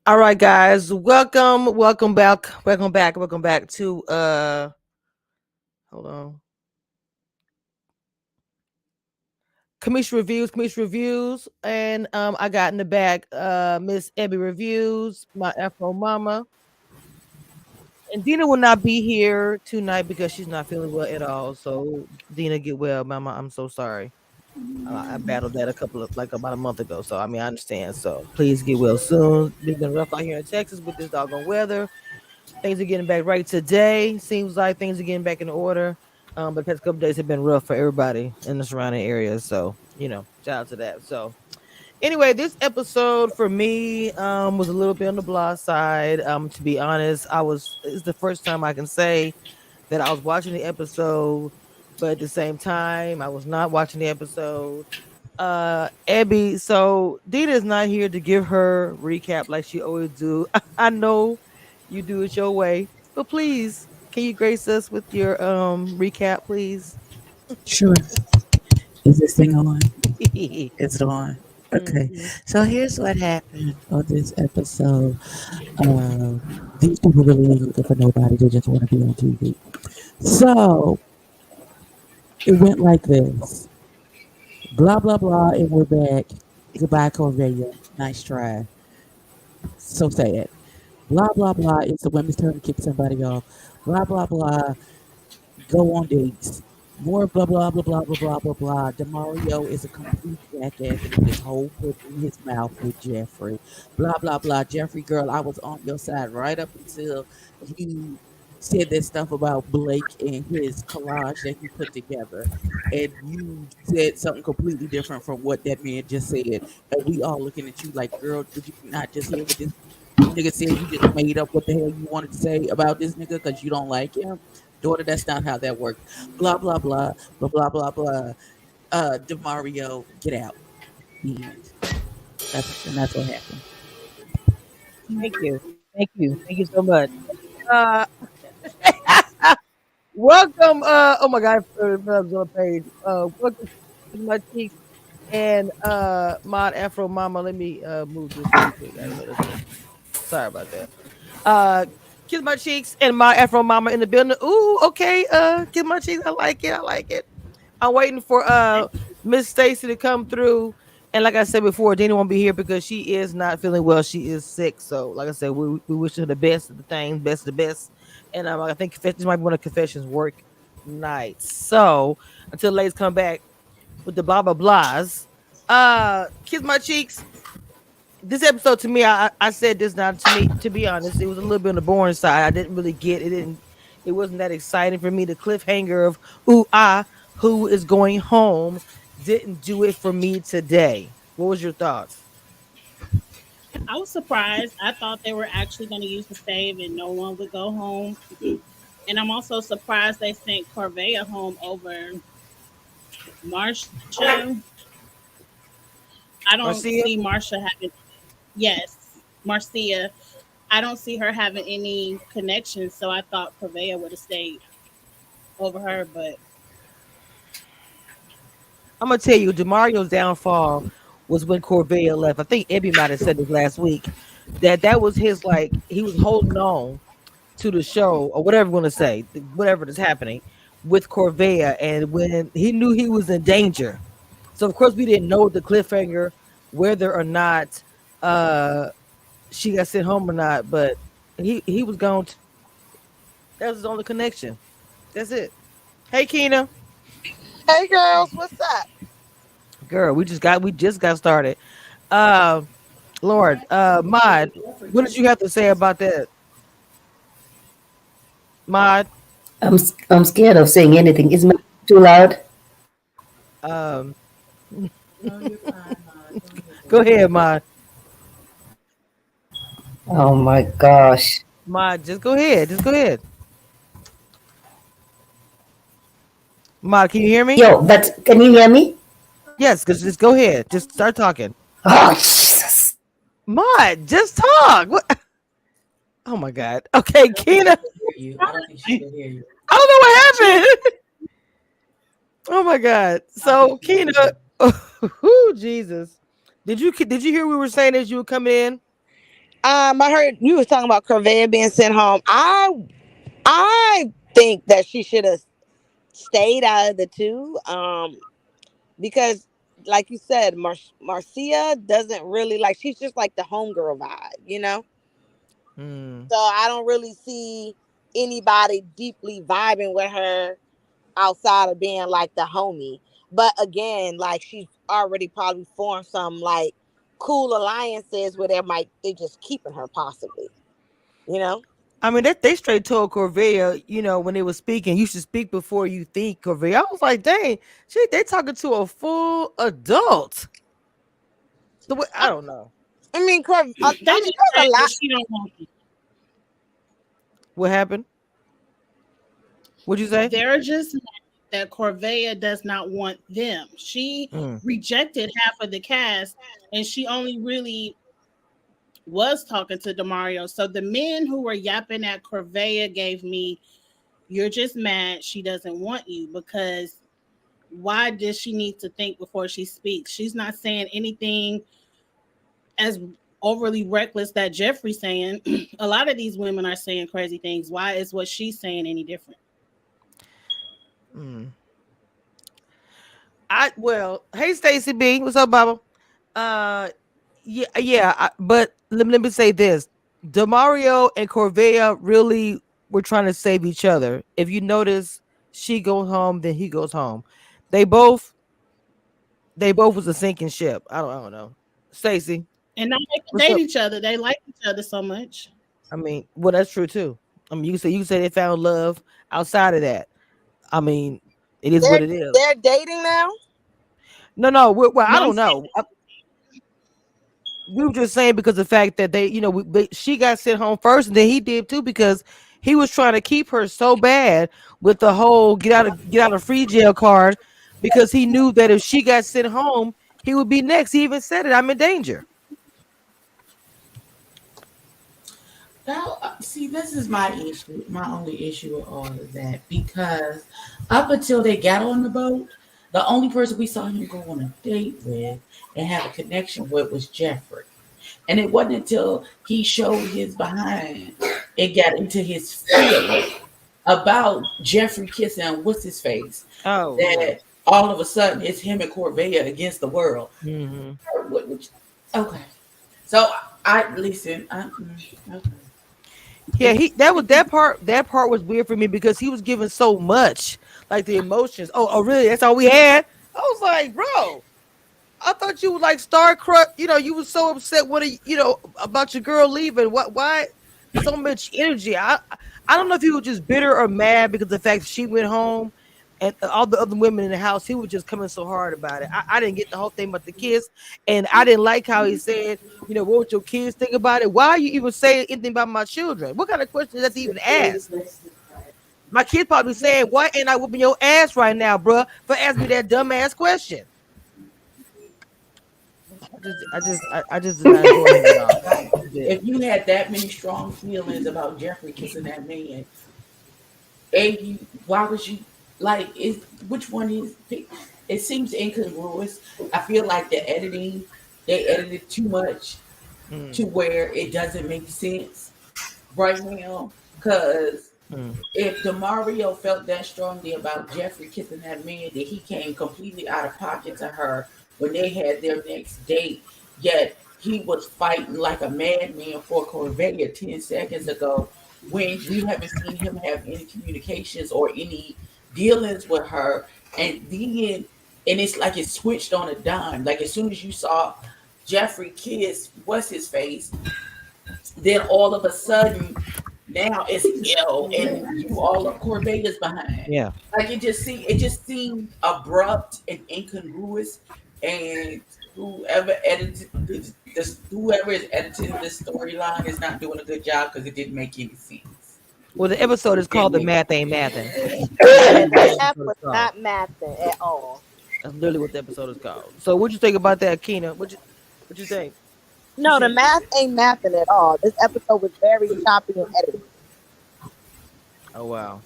All right, guys. Welcome back to hold on. Kamisha reviews, and I got in the back Miss Ebby reviews, my Afro mama. And Dina will not be here tonight because she's not feeling well at all. So Dina, get well, mama. I'm so sorry. I battled that about a month ago. So I mean I understand. So please get well soon. It's been rough out here in Texas with this doggone weather. Things are getting back right today. Seems like things are getting back in order. But the past couple days have been rough for everybody in the surrounding areas. So, shout out to that. So anyway, this episode for me was a little bit on the blah side. To be honest, it's the first time I can say that I was watching the episode, but at the same time, I was not watching the episode. Abby, so Dita's not here to give her recap like she always do. I know you do it your way, but please, can you grace us with your recap, please? Sure. Is this thing on? Is it on? Okay. Mhm. So here's what happened on this episode. Uh, these people really ain't looking for nobody. They just want to be on TV. So it went like this. Blah, blah, blah. And we're back. Goodbye, Corvelia. Nice try. So sad. Blah, blah, blah. It's the women's turn to kick somebody off. Blah, blah, blah. Go on dates. More blah blah blah blah blah blah blah blah. Demario is a complete jackass and his whole foot in his mouth with Jeffrey. Blah blah blah. Jeffrey girl, I was on your side right up until you said that stuff about Blake and his collage that he put together. And you said something completely different from what that man just said. And we all looking at you like, girl, did you not just hear what this nigga said? You just made up what the hell you wanted to say about this nigga because you don't like him. Daughter, that's not how that worked. Blah blah blah blah blah blah blah. Demario, get out. The end. That's what happened. Thank you, thank you so much. Uh, welcome. Oh my God, I was on the page. Welcome to my cheeks and mod Afro Mama. Let me move this really quick. I didn't know this was. Sorry about that. Uh, kiss my cheeks and my Afro Mama in the building. Ooh, okay. Kiss my cheeks. I like it. I like it. I'm waiting for Miss Stacy to come through. And like I said before, Dina won't be here because she is not feeling well. She is sick. So, like I said, we wish her the best of the thing, best of the best. And I think this might be one of Confessions work nights. So until ladies come back with the blah blah blahs, kiss my cheeks. This episode to me, I said this now to me, to be honest, it was a little bit on the boring side. I didn't really get it. It wasn't that exciting for me. The cliffhanger of who is going home didn't do it for me today. What was your thoughts? I was surprised. I thought they were actually going to use the save and no one would go home. And I'm also surprised they sent Corvea home over Marsha. I don't Marcia? see Marsha having, yes, Marcia. I don't see her having any connection. So I thought Corvea would have stayed over her. But I'm gonna tell you, Demario's downfall was when Corvea left. I think Ebby might have said this last week that was his, like, he was holding on to the show or whatever you want to say, whatever is happening with Corvea, and when he knew he was in danger. So of course we didn't know the cliffhanger whether or not uh she got sent home or not, but he was gone. That was his only connection. That's it. Hey Keena, Hey girls, what's up? girl, we just got started. Uh, Lord, Mod, what did you have to say about that, Mod? I'm scared of saying anything. Is my too loud? Um, go ahead, Mod. Oh my gosh. Mod, just go ahead. Just go ahead. Mod, can you hear me? Yo, but can you hear me? Yes, because just go ahead. Just start talking. Oh Jesus. Mod, just talk. What? Oh my God. Okay, Keena. I don't think she can hear you. I don't know what happened. Oh my God. So Keena, oh Jesus. Did you hear we were saying as you were coming in? I heard you was talking about Corvea being sent home. I think that she should have stayed out of the two. Because like you said, Marcia doesn't really like. She's just like the homegirl vibe. Mm. So I don't really see anybody deeply vibing with her outside of being like the homie. But again, like she's already probably formed some like cool alliances where they just keeping her possibly, you know? I mean, they straight told Corvea, when they were speaking, you should speak before you think, Corvea. I was like, dang, they talking to a full adult. The way, I I, don't know I mean, they just there's a saying lot. that she don't want them. what happened. What'd you say? They're just mad that Corvea does not want them. She Mm. rejected half of the cast, and she only really was talking to Demario. So the men who were yapping at Corvea gave me, "You're just mad she doesn't want you because why does she need to think before she speaks? She's not saying anything as overly reckless that Jeffrey's saying. A lot of these women are saying crazy things. Why is what she's saying any different?" Mm. Hey Stacy B, what's up, Baba? Uh, yeah. But let me say this: Demario and Corvea really were trying to save each other. If you notice, she goes home, then he goes home. They both, they both was a sinking ship. I don't know. Stacy, And now they can what's date up? each other. They like each other so much. I mean, well, that's true too. I mean, you say they found love outside of that. I mean, it is what They're it is. they're dating now. No, well, I No, I'm don't saying know. We were just saying because of the fact that she got sent home first, and then he did too because he was trying to keep her so bad with the whole get out of free jail card because he knew that if she got sent home, he would be next. He even said it. I'm in danger. Now, see, this is my issue, my only issue with all of that, because up until they got on the boat, the only person we saw him go on a date with and have a connection with was Jeffrey. And it wasn't until he showed his behind it got into his feelings about Jeffrey kissing what's his face Oh yeah. that all of a sudden it's him and Corvea against the world. Hmm. Okay. So I listen. Okay. Yeah, that part was weird for me because he was giving so much, like the emotions. Oh, really? That's all we had. I was like, bro, I thought you were like star crush. You were so upset about your girl leaving. What? Why so much energy? I don't know if he was just bitter or mad because of the fact she went home and all the other women in the house. He was just coming so hard about it. I didn't get the whole thing about the kiss, and I didn't like how he said, what would your kids think about it? Why are you even saying anything about my children? What kind of question is that to even ask? My kids probably saying, "Why ain't I whooping your ass right now, bruh, for asking me that dumb ass question?" I just did not enjoy him at all. Like, I if didn't. you had that many strong feelings about Jeffrey kissing that man, and why would you like? Is which one is? It seems incongruous. I feel like they edited too much Mm, to where it doesn't make sense right now. Because mm, if Demario felt that strongly about Jeffrey kissing that man, that he came completely out of pocket to her when they had their next date, yet he was fighting like a madman for Corvea 10 seconds ago when we haven't seen him have any communications or any dealings with her. And it's like it switched on a dime. Like as soon as you saw Jeffrey kiss what's his face, then all of a sudden now it's ill and you all of Corvea's behind. yeah. Like it just seemed abrupt and incongruous, and whoever is editing this storyline is not doing a good job because it didn't make any sense. Well, the episode is It didn't called "The make Math Ain't Mathin'." Yeah, That's what the the math episode is was called. not mathing at all. That's literally what the episode is called. So, what'd you think about that, Keena? What you think? She No, the said, math ain't mathing at all. This episode was very choppy and edited. "Oh wow,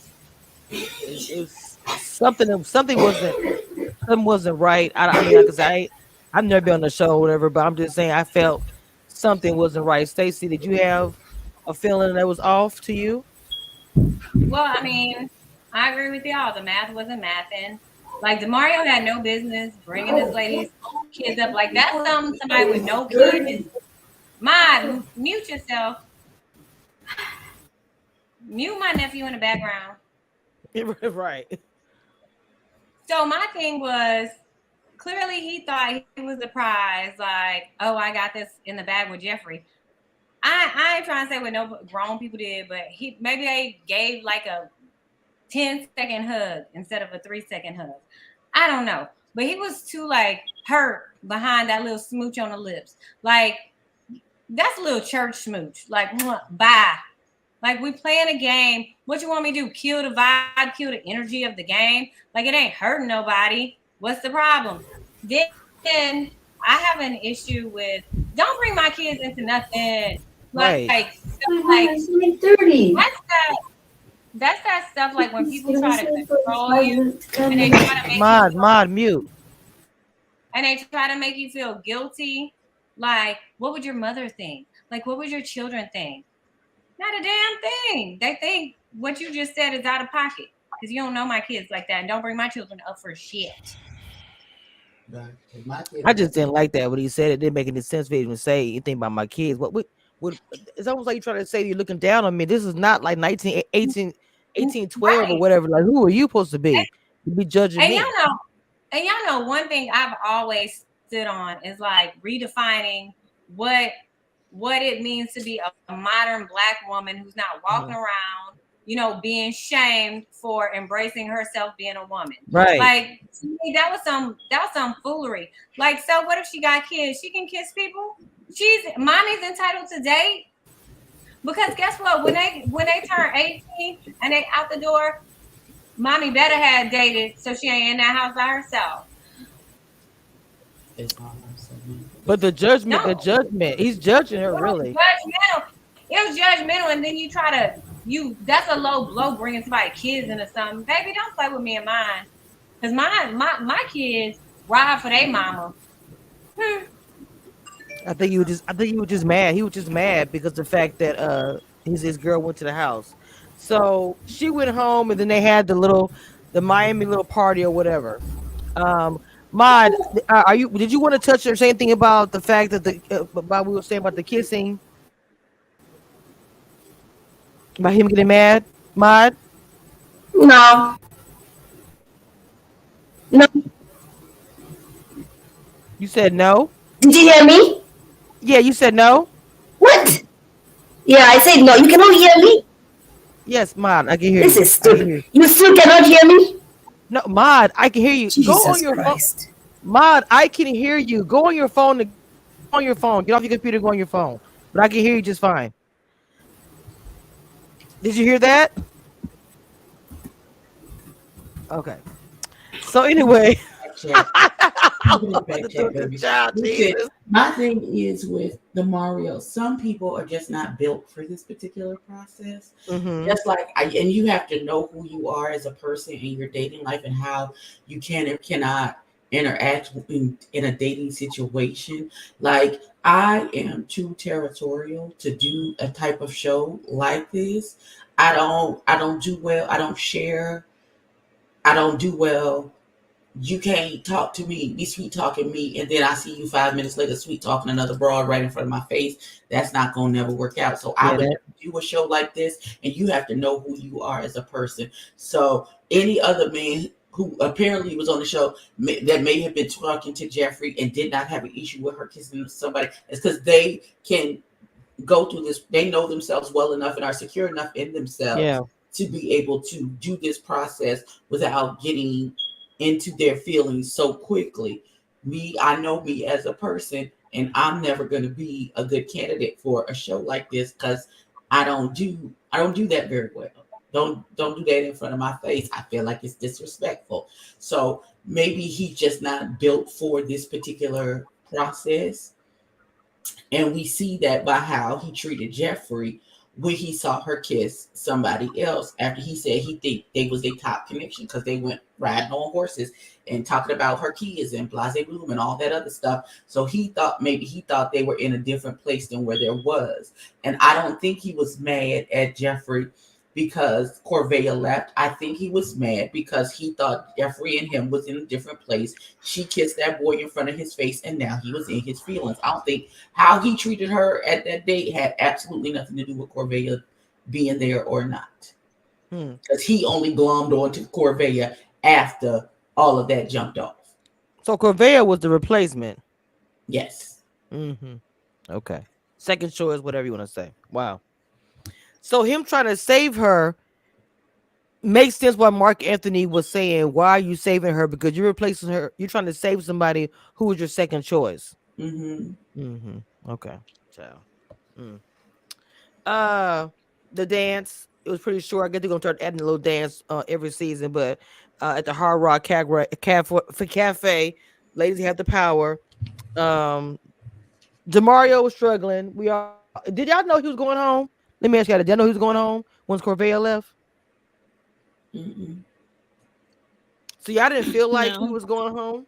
it's something wasn't right." I mean, like I said, I've never been on the show or whatever, but I'm just saying I felt something wasn't right. Stacey, did you have a feeling that was off to you? Well, I mean, I agree with y'all. The math wasn't mathing. Like Demario had no business bringing this lady's kids up. Like that's somebody with no kids. Mute yourself. Mute my nephew in the background. Right. So my thing was clearly he thought he was the prize. Like, oh, I got this in the bag with Jeffrey. I ain't trying to say what no grown people did, but maybe they gave like a 10-second hug instead of a 3-second hug. I don't know. But he was too like hurt behind that little smooch on the lips. Like that's a little church smooch. Like, bye. Like we playing a game. What you want me to do? Kill the vibe, kill the energy of the game? Like it ain't hurting nobody. What's the problem? Then I have an issue with don't bring my kids into nothing. Right. Like It's only 30. that's that stuff like when people try to control you and they try to make Mod, mute. and they try to make you feel guilty. Like, what would your mother think? Like, what would your children think? Not a damn thing. They think what you just said is out of pocket because you don't know my kids like that, and don't bring my children up for shit. I just didn't like that when he said it. Didn't make any sense for him to say anything about my kids. What it's almost like you're trying to say you're looking down on me. This is not like 1812 Right. or whatever. Like, who are you supposed to be? You be judging And me. y'all know one thing I've always stood on is like redefining what it means to be a modern Black woman who's not walking around, being shamed for embracing herself being a woman. Right. Like to me, that was some foolery. Like, so what if she got kids? She can kiss people. Mommy's entitled to date. Because guess what? When they turn 18 and they out the door, mommy better have dated so she ain't in that house by herself. But the judgment, he's judging her really. Judgmental. It was judgmental, and then you try to that's a low blow bringing somebody kids into something. Baby, don't play with me and mine. Because my kids ride for their mama. I think he was just mad. He was just mad because the fact that his girl went to the house. So she went home and then they had the Miami little party or whatever. Mod, did you want to touch or say anything about the fact that about we were saying about the kissing? About him getting mad? Mod? No. No. You said no? Did you hear me? Yeah, you said no? What? Yeah, I said no. You cannot hear me? Yes, Mod, I can hear This you. is stupid. You still cannot hear me? No, Mod, I can hear you. Jesus Go on your Christ. phone. Mod, I can hear you. Go on your phone. Get off your computer, go on your phone. But I can hear you just fine. Did you hear that? Okay. So anyway. My thing is with Demario, some people are just not built for this particular process. Mm-hmm. Just like and you have to know who you are as a person in your dating life and how you can or cannot interact in a dating situation. Like I am too territorial to do a type of show like this. I don't do well. I don't share. I don't do well. You can't talk to me, be sweet talking me, and then I see you 5 minutes later sweet talking another broad right in front of my face. That's not gonna never work out. So I would never do a show like this, and you have to know who you are as a person. So any other man who apparently was on the show that may have been talking to Jeffrey and did not have an issue with her kissing somebody, is because they can go through this. They know themselves well enough and are secure enough in themselves to be able to do this process without getting into their feelings so quickly. I know me as a person, and I'm never going to be a good candidate for a show like this because I don't do that very well. Don't do that in front of my face. I feel like it's disrespectful. So maybe he's just not built for this particular process. And we see that by how he treated Jeffrey when he saw her kiss somebody else after he said he think they was a top connection because they went riding on horses and talking about her kids and blase bloom and all that other stuff. So he thought they were in a different place than where there was. And I don't think he was mad at Jeffrey because Corvea left. I think he was mad because he thought Jeffrey and him was in a different place. She kissed that boy in front of his face, and now he was in his feelings. I don't think how he treated her at that date had absolutely nothing to do with Corvea being there or not. Because he only glommed onto Corvea after all of that jumped off. So Corvea was the replacement. Yes. Okay. Second choice, whatever you want to say. Wow. So him trying to save her makes sense what Mark Anthony was saying. Why are you saving her? Because you're replacing her. You're trying to save somebody who was your second choice. Okay. So, the dance, it was pretty short. I guess they're gonna start adding a little dance every season, but at the Hard Rock Cafe, ladies have the power. Demario was struggling. Did y'all know he was going home? Let me ask y'all, did y'all know he was going home once Corvea left? So y'all didn't feel like he was going home?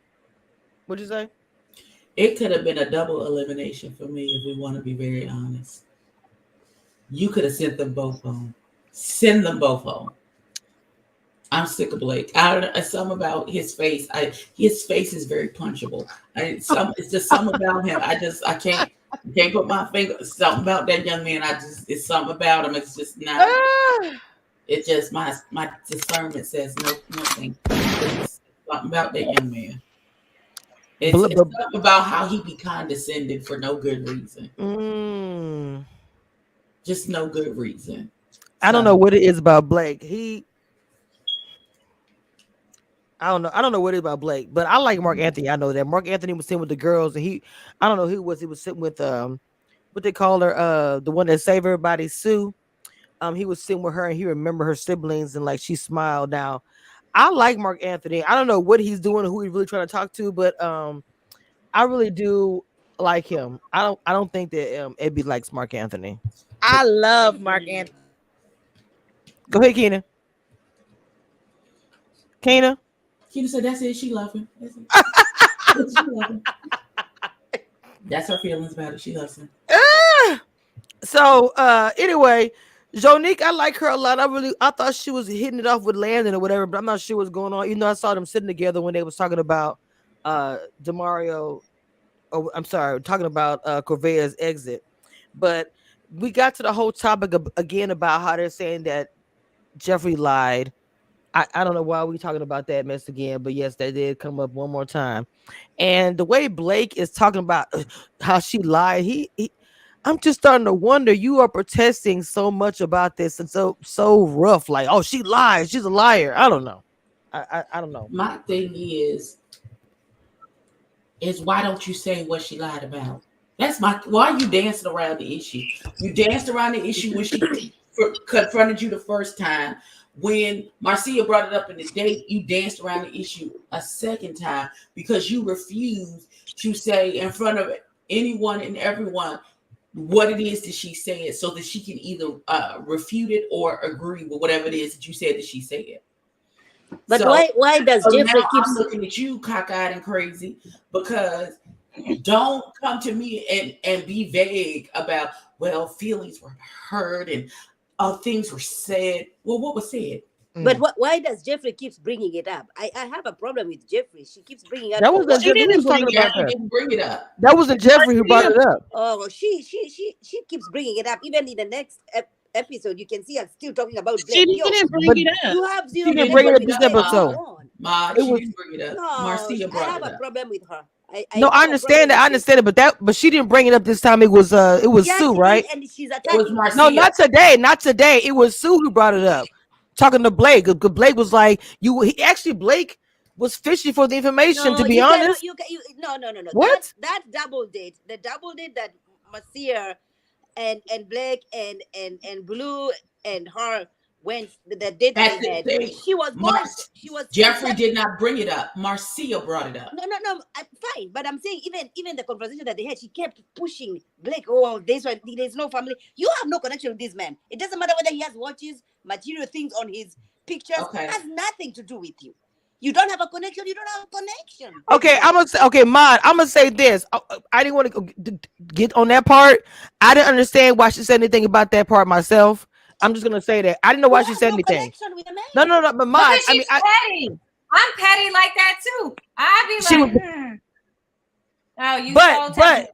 What'd you say? It could have been a double elimination for me if we want to be very honest. You could have sent them both home. Send them both home. I'm sick of Blake. I don't know. Something about his face. His face is very punchable. It's just something about him. I can't put my finger. Something about that young man. It's something about him. It's just not. It's just my discernment says no thing. It's something about that young man. It's something about how he be condescended for no good reason. Just no good reason. I don't know what it is about Blake. I don't know what it is about Blake, but I like Mark Anthony. I know that Mark Anthony was sitting with the girls, and I don't know who he was sitting with what they call her, the one that saved everybody, Sue. He was sitting with her, and he remembered her siblings, and like she smiled. Now, I like Mark Anthony. I don't know what he's doing, who he's really trying to talk to, but I really do like him. I don't think that Ebby likes Mark Anthony. I love Mark Anthony. Go ahead, Keena. Keena said that's it. She loves him. That's her feelings about it. She loves him. So anyway, Jonique, I like her a lot. I thought she was hitting it off with Landon or whatever, but I'm not sure what's going on. I saw them sitting together when they was talking about Demario. Oh, I'm sorry, talking about Corvea's exit. But we got to the whole topic again about how they're saying that Jeffrey lied. I don't know why we're talking about that mess again, but yes, that did come up one more time. And the way Blake is talking about how she lied, I'm just starting to wonder. You are protesting so much about this and so rough, like, oh, she lied, she's a liar. I don't know. I don't know. My thing is why don't you say what she lied about? Why are you dancing around the issue? You danced around the issue when she confronted you the first time. When Marcia brought it up in the date, you danced around the issue a second time because you refused to say in front of anyone and everyone what it is that she said so that she can either refute it or agree with whatever it is that you said that she said. But so, why does Jeffrey keep looking at you cockeyed and crazy? Because don't come to me and be vague about, well, feelings were hurt and things were said. Well, what was said? But why does Jeffrey keeps bringing it up? I have a problem with Jeffrey. She keeps bringing it up. That wasn't Jeffrey. Didn't bring it up. That wasn't Jeffrey who brought it up. Oh, she keeps bringing it up. Even in the next episode, you can see her still talking about Blake. She didn't bring it up. You have zero. She didn't bring it up this episode. She didn't bring it up. No, Marcia brought I have it up. a problem with her. I understand that. I understand it, but she didn't bring it up this time. It was Sue, right? And she's attacking. No, not today. Not today. It was Sue who brought it up. Talking to Blake. Blake was like, Blake was fishing for the information, to be honest. No. What? That double date, the double date that Marcia and Blake and Blue and her when the date that That's they the had, thing. she was going. She was Jeffrey did not bring it up. Marcia brought it up. no. Fine, but I'm saying even the conversation that they had, she kept pushing Blake. Oh, there's no family. You have no connection with this man. It doesn't matter whether he has watches, material things on his pictures. Okay. It has nothing to do with you. You don't have a connection. You don't have a connection. Okay, I'm gonna say, okay, Mod, I'm gonna say this. I didn't want to get on that part. I didn't understand why she said anything about that part myself. I'm just gonna say that I didn't know why You she have said no anything. connection with the No, man. but Mod, Because she's petty. I'm petty like that too. I'd be She like, was- oh, you but- so but- petty.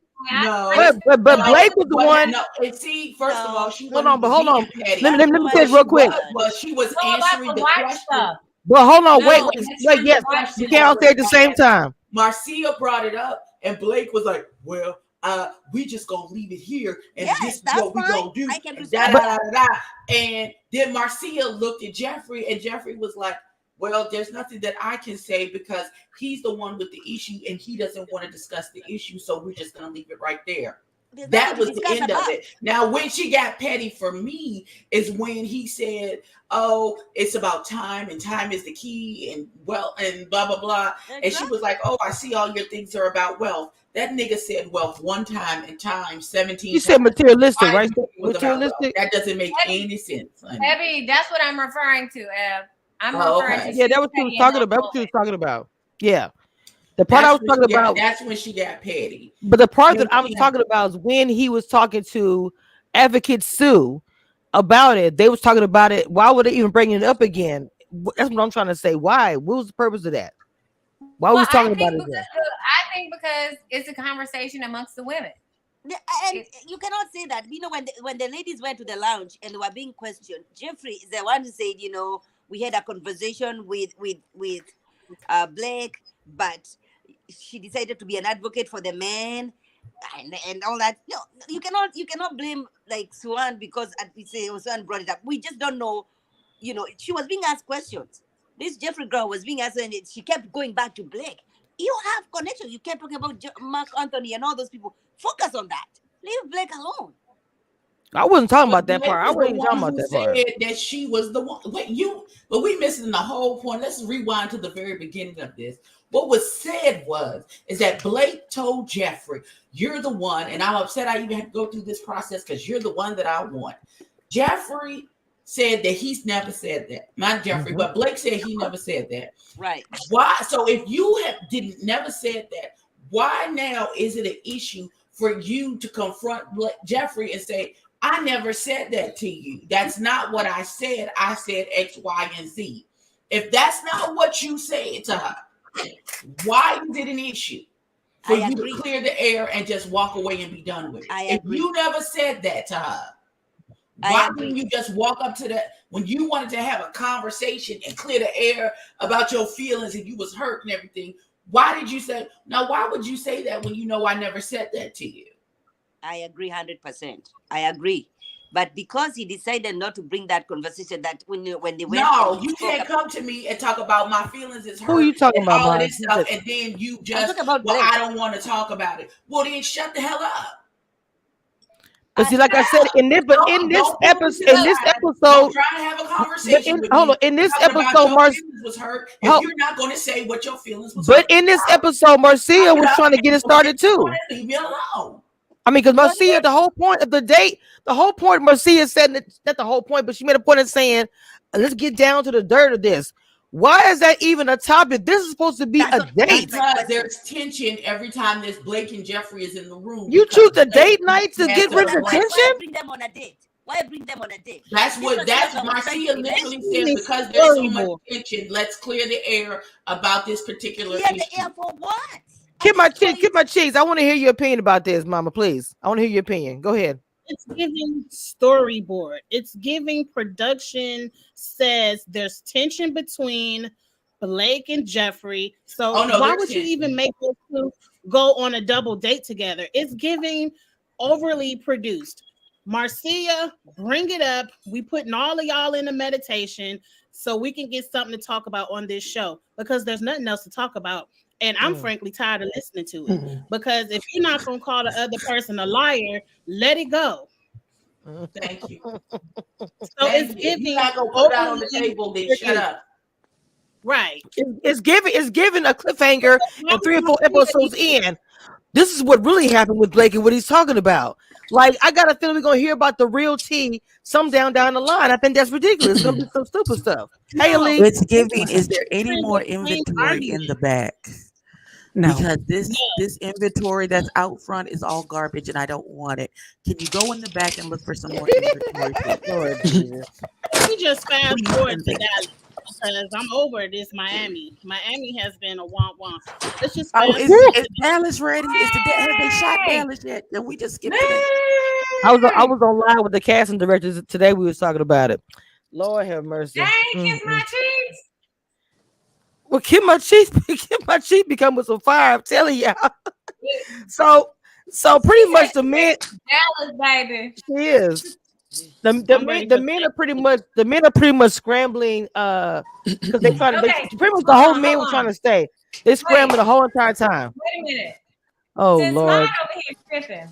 No. but Blake was the one. No, and see, first of all, she Hold wasn't on, but hold on. being petty. Let me What say it real quick. She was No, about answering the the white question. stuff. But hold on, No, wait. answering Yes, the white you stuff. can't all say at the same time. Marcia brought it up, and Blake was like, "Well, we just gonna leave it here, and Yes, this is that's what we fine. gonna do." I can And respect da. And then Marcia looked at Jeffrey, and Jeffrey was like, "Well, there's nothing that I can say because he's the one with the issue, and he doesn't want to discuss the issue, so we're just gonna leave it right there." There's That nothing was to the discuss end about. of it. Now, when she got petty for me is when he said, "Oh, it's about time, and time is the key, and well, and blah blah blah." Exactly. And she was like, "Oh, I see all your things are about wealth." That nigga said wealth one time and time 17 You times. said materialistic, right? It was about wealth. Materialistic. That doesn't make any sense. honey. Abby, that's what I'm referring to, Ab. I'm Oh, referring okay. to Yeah, she's that was what she was petty in talking those about. What she was moments. talking about. Yeah, the part I was talking about. That's when she got petty. But the part that Yeah. I was talking about is when he was talking to Advocate Sue about it. They was talking about it. Why would they even bring it up again? That's what I'm trying to say. Why? What was the purpose of that? Why Well, was talking about it again? I think because it's a conversation amongst the women. And you cannot say that. You know, when the ladies went to the lounge and they were being questioned, Jeffrey is the one who said, you know, we had a conversation with Blake, but she decided to be an advocate for the man and all that. No, you cannot blame like Swan because we say Swan brought it up. We just don't know. You know, she was being asked questions. This Jeffrey girl was being asked, and she kept going back to Blake. You have connection. You kept talking about Mark Anthony and all those people. Focus on that. Leave Blake alone. I wasn't talking about that Blake part. I was wasn't the even talking one about who that part. said that she was the one. But we missing the whole point. Let's rewind to the very beginning of this. What was said is that Blake told Jeffrey, "You're the one," and I'm upset I even have to go through this process because you're the one that I want. Jeffrey said that he's never said that. Not Jeffrey, but Blake said he never said that. Right. Why? So if you never said that, why now is it an issue for you to confront Jeffrey and say, "I never said that to you. That's not what I said. I said X, Y, and Z." If that's not what you said to her, why is it an issue for you to clear the air and just walk away and be done with it? If you never said that to her, why didn't you just walk up to that when you wanted to have a conversation and clear the air about your feelings and you was hurt and everything? Why did you say, now why would you say that when you know I never said that to you? I agree 100%. I agree. But because he decided not to bring that conversation, that when they went, no, you can't come to me and talk about my feelings is hurt. Who are you talking about, all of this stuff, and then you just, about well, I don't want to talk about it. Well, then shut the hell up. But see, like I said, in this episode, don't try to have a conversation with me. In this Talking episode, about your feelings was hurt. If you're not going to say what your feelings was hurt. But in this episode, Marcia was trying to get it started too. Leave me alone. I mean, because Marcia, the whole point of the date, the whole point, Marcia said that, not the whole point, but she made a point of saying, let's get down to the dirt of this. Why is that even a topic? This is supposed to be a date. Because there's tension every time there's Blake and Jeffrey is in the room. You choose the date night to get rid of tension? Why bring them on a date? Why bring them on a date? That's Marcia literally said, because there's so much tension, let's clear the air about this particular issue. The air for what? Get my cheese. I want to hear your opinion about this, Mama, please. I want to hear your opinion. Go ahead. It's giving storyboard. It's giving production says there's tension between Blake and Jeffrey. So why would you even make those two go on a double date together? It's giving overly produced. Marcia, bring it up. We putting all of y'all in a meditation so we can get something to talk about on this show because there's nothing else to talk about. And I'm frankly tired of listening to it because if you're not going to call the other person a liar, let it go. Thank you. So it's Thank you. If you're giving not gonna put it out on the overly table, then shut serious. up. Right. It's giving a cliffhanger Why and would three or you four say that episodes in. This is what really happened with Blake and what he's talking about. Like, I got a feeling we're gonna hear about the real tea some down the line. I think that's ridiculous. It's gonna be some stupid stuff. Hey, No, Ali. It's giving. Is there any during more the same inventory in the argument. back? No. Because this No, this inventory that's out front is all garbage, and I don't want it. Can you go in the back and look for some more inventory, please? Lord Jesus. let me just fast Please forward and to thank you. Dallas because I'm over this Miami. Miami has been a womp womp. Let's just Oh, fast is forward is to Dallas ready? Have they shot Hey, Dallas yet? And we just skipping it. I man, was online with the casting directors today. We was talking about it. Lord have mercy. dang, kiss my cheeks. Well, Kim my cheeks, Kim my cheek become with some fire. I'm telling y'all. So, so She pretty said much the she men. Dallas, baby. She is. The I'm men ready the for men are that. pretty much scrambling because they trying to they Okay, pretty much the hold whole on, men hold were trying on. to stay. They Wait, scrambled the whole entire time. wait a minute. Oh Since mine Lord. over here tripping,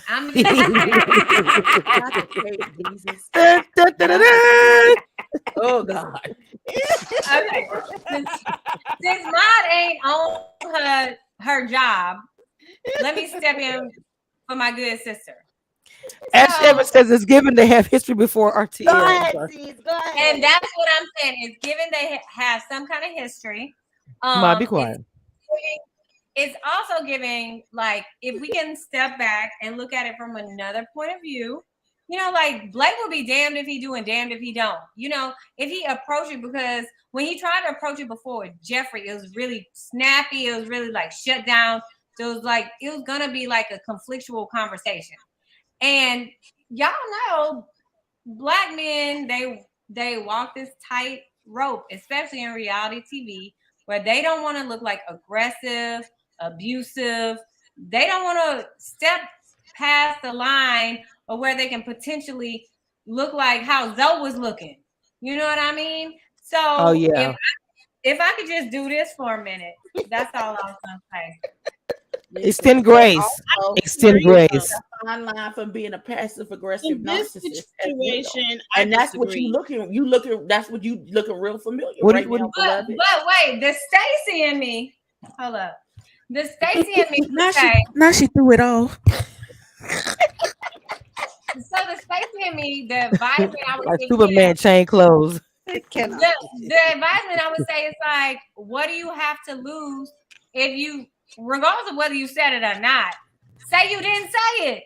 I'm gonna just say this. Not the cake, Jesus. Dun, dun, dun, dun, Not the dun. cake. Oh God. Okay, since mine ain't on her job, let me step in for my good sister. Ash Evans So, says it's given they have history before Go RTL. I'm ahead, sorry. sis. Go and ahead. that's what I'm saying. It's given they have some kind of history. Ma, be It's quiet. it's also giving, like, if we can step back and look at it from another point of view, like Blake will be damned if he do and damned if he don't. If he approach it, because when he tried to approach it before with Jeffrey, it was really snappy. It was really like shut down. So it was gonna be like a conflictual conversation. And y'all know black men, they walk this tight rope, especially in reality TV, where they don't want to look like aggressive, abusive. They don't want to step past the line of where they can potentially look like how Zoe was looking. You know what I mean? Oh So if yeah. if I could just do this for a minute, that's all I was gonna say. Listen, Extend and grace. also Here Extend you go. grace. fine line from being a passive aggressive In this narcissist as well. situation, I And that's what disagree. you looking that's what you looking real familiar What do you, right what do now, you, beloved. But wait, the Stacy and me. Hold up. The Stacy and me would Now she say, now she threw it all. so the Stacy and me, the advisement I would like give him, Superman chain clothes? I cannot. the advisement I would say is like, what do you have to lose if you, regardless of whether you said it or not, say you didn't say it?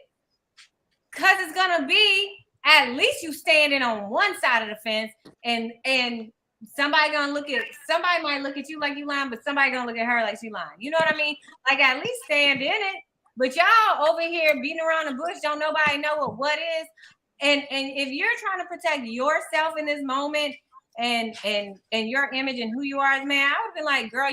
Because it's gonna be at least you standing on one side of the fence, and somebody might look at you like you lying, but somebody gonna look at her like she lying. You know what I mean? Like, at least stand in it. But y'all over here beating around the bush, don't nobody know what is. And if you're trying to protect yourself in this moment and your image and who you are as a man, I would have been like, girl,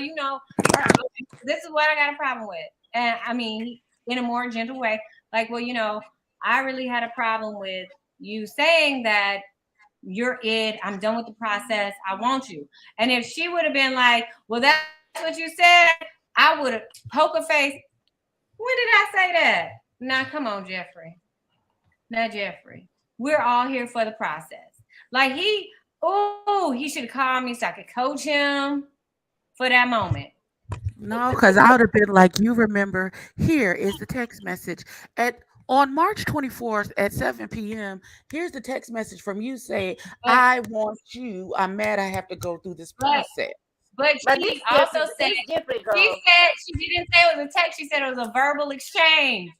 this is what I got a problem with. And I mean, in a more gentle way, like, well, I really had a problem with you saying that you're it. I'm done with the process. I want you. And if she would have been like, well, that's what you said, I would have poker face. When did I say that? Now, come on, Jeffrey. Now, Jeffrey, we're all here for the process. Like, he should have called me so I could coach him for that moment. No, because I would have been like, you remember, here is the text message. On March 24th at 7 p.m., here's the text message from you saying, But I want you. I'm mad I have to go through this but process. but But this she also different. said This different, she girl. said she didn't say it was a text. She said it was a verbal exchange.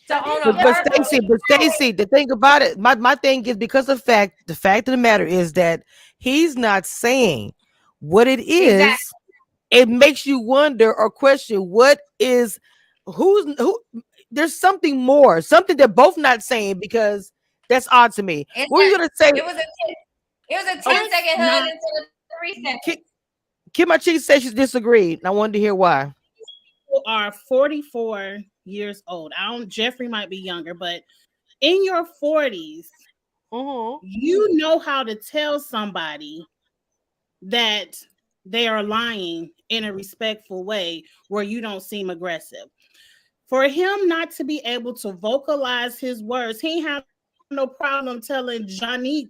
So But this on a But different, verbal though. Stacy, the thing about it, my thing is because the fact of the matter is that he's not saying what it exactly. is. It makes you wonder or question what is who. There's something more, something they're both not saying because that's odd to me. It's What are you a gonna say? it was a it was a 10 It's second hug not. instead of 3 seconds. Kim Chi said she disagreed, and I wanted to hear why. People are 44 years old. Jeffrey might be younger, but in your 40s, you know how to tell somebody that they are lying in a respectful way where you don't seem aggressive. For him not to be able to vocalize his words, he ain't have no problem telling Janique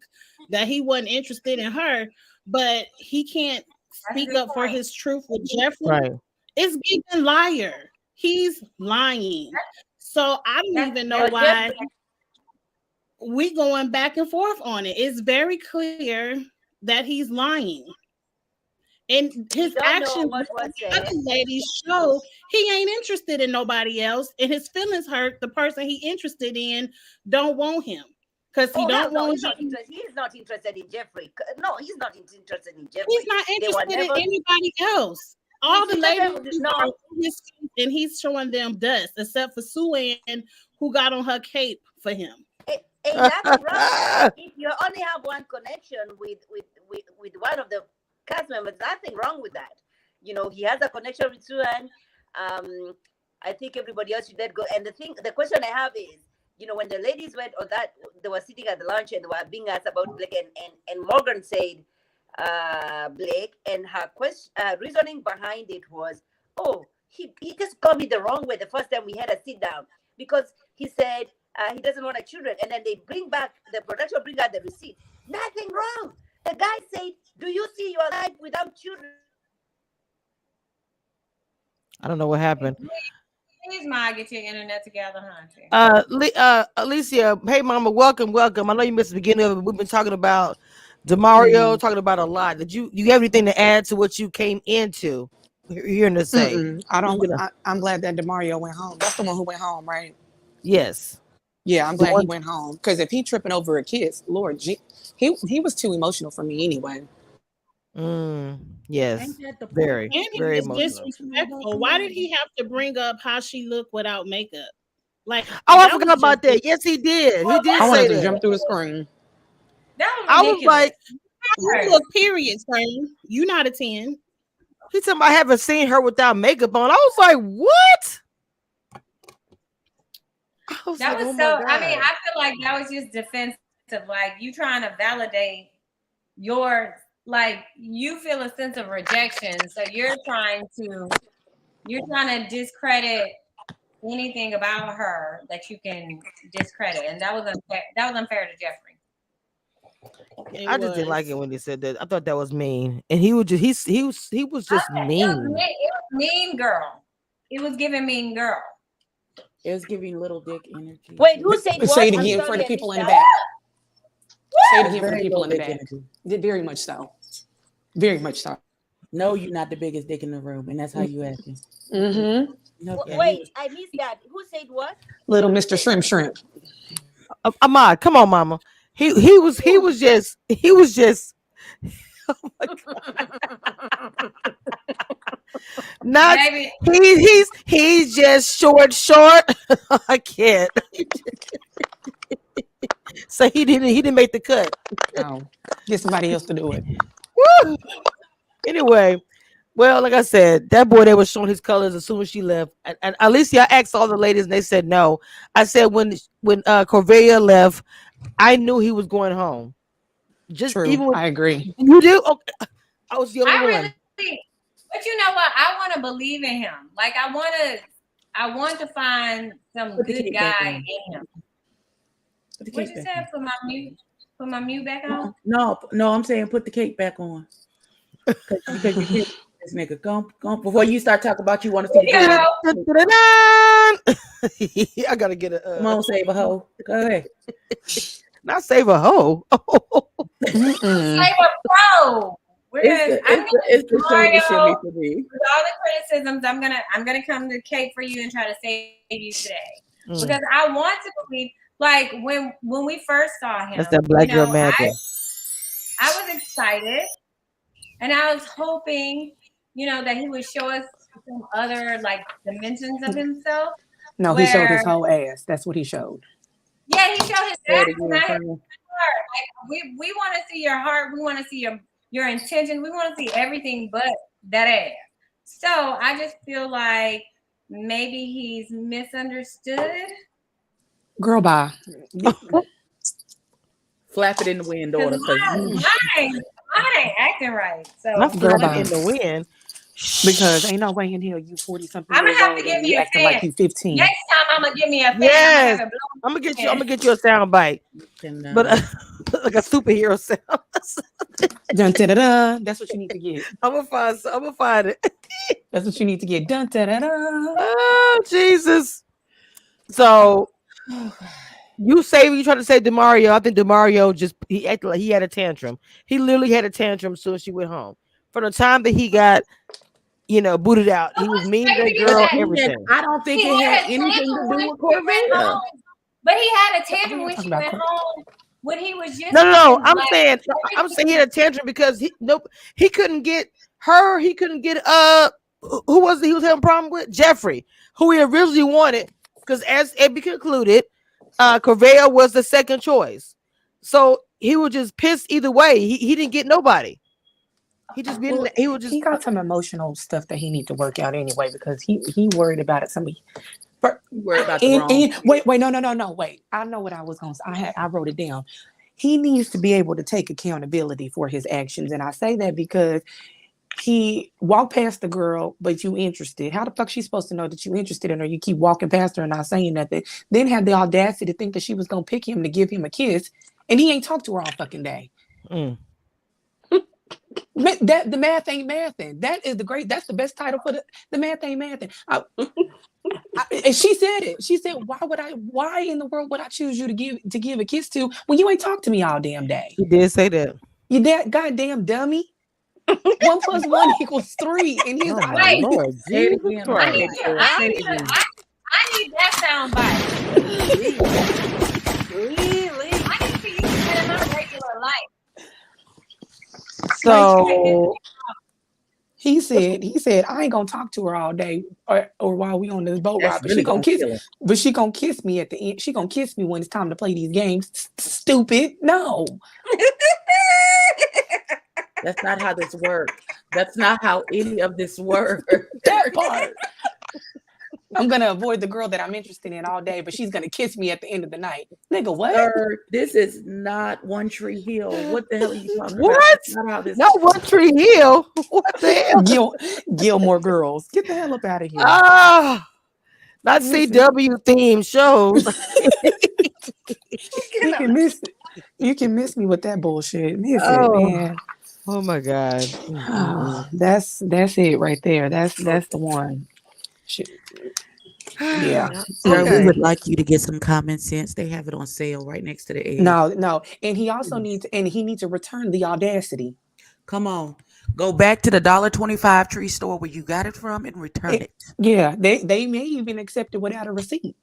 that he wasn't interested in her, but he can't That's a speak good up for point. his truth with Jeffrey. Right. It's giving liar. He's lying. So I don't even know That's But why Jeffrey, we going back and forth on it. It's very clear that he's lying. And we his don't know actions what with was the other said. ladies show he ain't interested in nobody else, and his feelings hurt. The person he interested in don't want him because he Oh hell don't no, want he's not you. interested. He is not interested in Jeffrey. No, he's not interested in He's Jeffrey. not They were interested in never. anybody else. He All the treated ladies them are no. on his face, and he's showing them dust, except for Sue Ann, who got on her cape for him. Ain't nothing wrong with that. If you only have one connection with one of the cast members, nothing wrong with that. You know, he has a connection with Suhan. I think everybody else should let go. And the question I have is, you know, when the ladies went on that, they were sitting at the lunch and they were being asked about Blake, and Morgan said, Blake, and her question, reasoning behind it was, oh, he just got me the wrong way the first time we had a sit down because he said he doesn't want a children, and then they bring back the production, bring out the receipt. Nothing wrong. The guy said, "Do you see your life without children?" I don't know what happened. Please, Ma, get your internet together, honey. Alicia, hey mama, welcome, welcome. I know you missed the beginning of it. We've been talking about Demario, Mm-mm. talking about a lot. Did you have anything to add to what you came into hearing to say? I You don't. gonna- I'm glad that Demario went home. That's the one who went home, right? yes. Yeah, I'm The glad he one went home. Because if he tripping over a kiss, Lord, he was too emotional for me anyway. yes. Ain't that the part? Very, And he very was emotional. disrespectful. Why did he have to bring up how she looked without makeup? Like Oh, I that was forgot just about that. Yes, he did. He Well, did I that say wanted was to that. jump through the screen. that was I was ridiculous. like, you Her. look period, son. You not a 10. he told me I haven't seen her without makeup on. I was like, what? I was That like, was oh so. my I mean, god. I feel like that was just defensive. Like you trying to validate your, like you feel a sense of rejection, so you're trying to discredit anything about her that you can discredit, and that was unfair. That was unfair to Jeffrey. It I just didn't like it was. when he said that. I thought that was mean, and he was just mean. It was mean girl. It was giving mean girl. It was giving little dick energy. Wait, who said Say what? it I'm again for sorry, the I people missed in the that. back. Say it It's again for the very people low in the dick back. energy. Very much so. Very much so. No, you're not the biggest dick in the room, and that's how you acting. Mm-hmm. No, Yeah, he Wait, was. I missed that. Who said what? Little Mr. Shrimp. Ahmad, come on, mama. He was just not. Baby, He's just short. I can't. So he didn't make the cut. Oh, get somebody else to do it. Woo! Anyway, well, like I said, that boy that was showing his colors as soon as she left. And Alicia, I asked all the ladies and they said no. I said when Corvelia left, I knew he was going home. Just True. even with I agree. you do. Okay. I was the only I one. really, but you know what? I want to believe in him. Like I want to find some Put the good cape back guy on. in him. Put the What cape you back said? Put my mute back on. on. No, I'm saying put the cape back on. Because you can't this nigga. Go before you start talking about you want to see the You know, good. Dun-dun-dun! I gotta get Come on, save a hoe. Go ahead. not save a hoe. Mm-mm. like a pro. It's the shoulder shimmy for me. With all the criticisms, I'm gonna come to Kate for you and try to save you today because I want to believe. Like when we first saw him, That's that black girl magic. I was excited, and I was hoping, that he would show us some other like dimensions of himself. No, he showed his whole ass. That's what he showed. Yeah, he showed his ass, and I had Again, heart. Like we want to see your heart. We want to see your intention. We want to see everything but that ass. So I just feel like maybe he's misunderstood. Girl, bye. flap it in the wind, daughter. Because mine ain't acting right. So Not Girl, flapping bye. in the wind. Because ain't no way in hell you 40 something I'm gonna years have to old give and you me a acting fan. like you 15. Next time I'm gonna give me a fan. I'm gonna Yes. have it blown. I'm gonna get you a sound bite. But like a superhero sound. Dun, da, da, da. That's what you need to get. I'm gonna find it. That's what you need to get. Dun, da, da, da. Oh Jesus. So you trying to say Demario. I think Demario he acted like he had a tantrum. He literally had a tantrum as soon as she went home. From the time that he got, booted out, But he was what's mean to that crazy is girl, that everything. I don't think he it had had a anything tantrum to do when with she went Corvette. home. But he had a Why tantrum y'all when talking she about went home. When he was just No. being like I'm saying he had a tantrum because he couldn't get her. He couldn't get who was it he was having a problem with? Jeffrey, who he originally wanted, because as Ebby concluded, Corvea was the second choice. So he was just pissed either way. He didn't get nobody. He just been Well, he was just he got some emotional stuff that he need to work out anyway because he worried about it. You worry about the wrong. And wait, no, wait. I know what I was going to say. I wrote it down. He needs to be able to take accountability for his actions. And I say that because he walked past the girl, but you interested. How the fuck she supposed to know that you interested in her? You keep walking past her and not saying nothing. Then have the audacity to think that she was going to pick him to give him a kiss. And he ain't talked to her all fucking day. That the math ain't mathin'. That's the best title for the math ain't mathin'. And she said it. She said, why in the world would I choose you to give a kiss to when you ain't talked to me all damn day? He did say that. You that goddamn dummy. 1 + 1 = 3 in his eyes. Lord, Say it Jesus again. Christ. I need that sound bite. Really? I need to use that in my regular life. So he said, I ain't gonna talk to her all day or while we on this boat ride, but really she gonna gonna kiss. kill her. But she gonna kiss me at the end. She gonna kiss me when it's time to play these games. Stupid. No. That's not how this works. That's not how any of this works. That part. I'm gonna avoid the girl that I'm interested in all day, but she's gonna kiss me at the end of the night. Nigga, what? Sir, this is not One Tree Hill. What the hell are you talking about? What? That's not how this Not One Tree Hill. What the hell? Gilmore Girls. Get the hell up out of here. Ah, not Listen. CW themed shows. You can miss me with that bullshit. Miss it, Oh, man. oh my God. That's it right there. That's the one. Shit. Yeah. Sir, we Okay. would like you to get some common sense. They have it on sale right next to the egg. No. And he also needs to return the audacity. Come on. Go back to the $1.25 tree store where you got it from and return it. Yeah, they may even accept it without a receipt.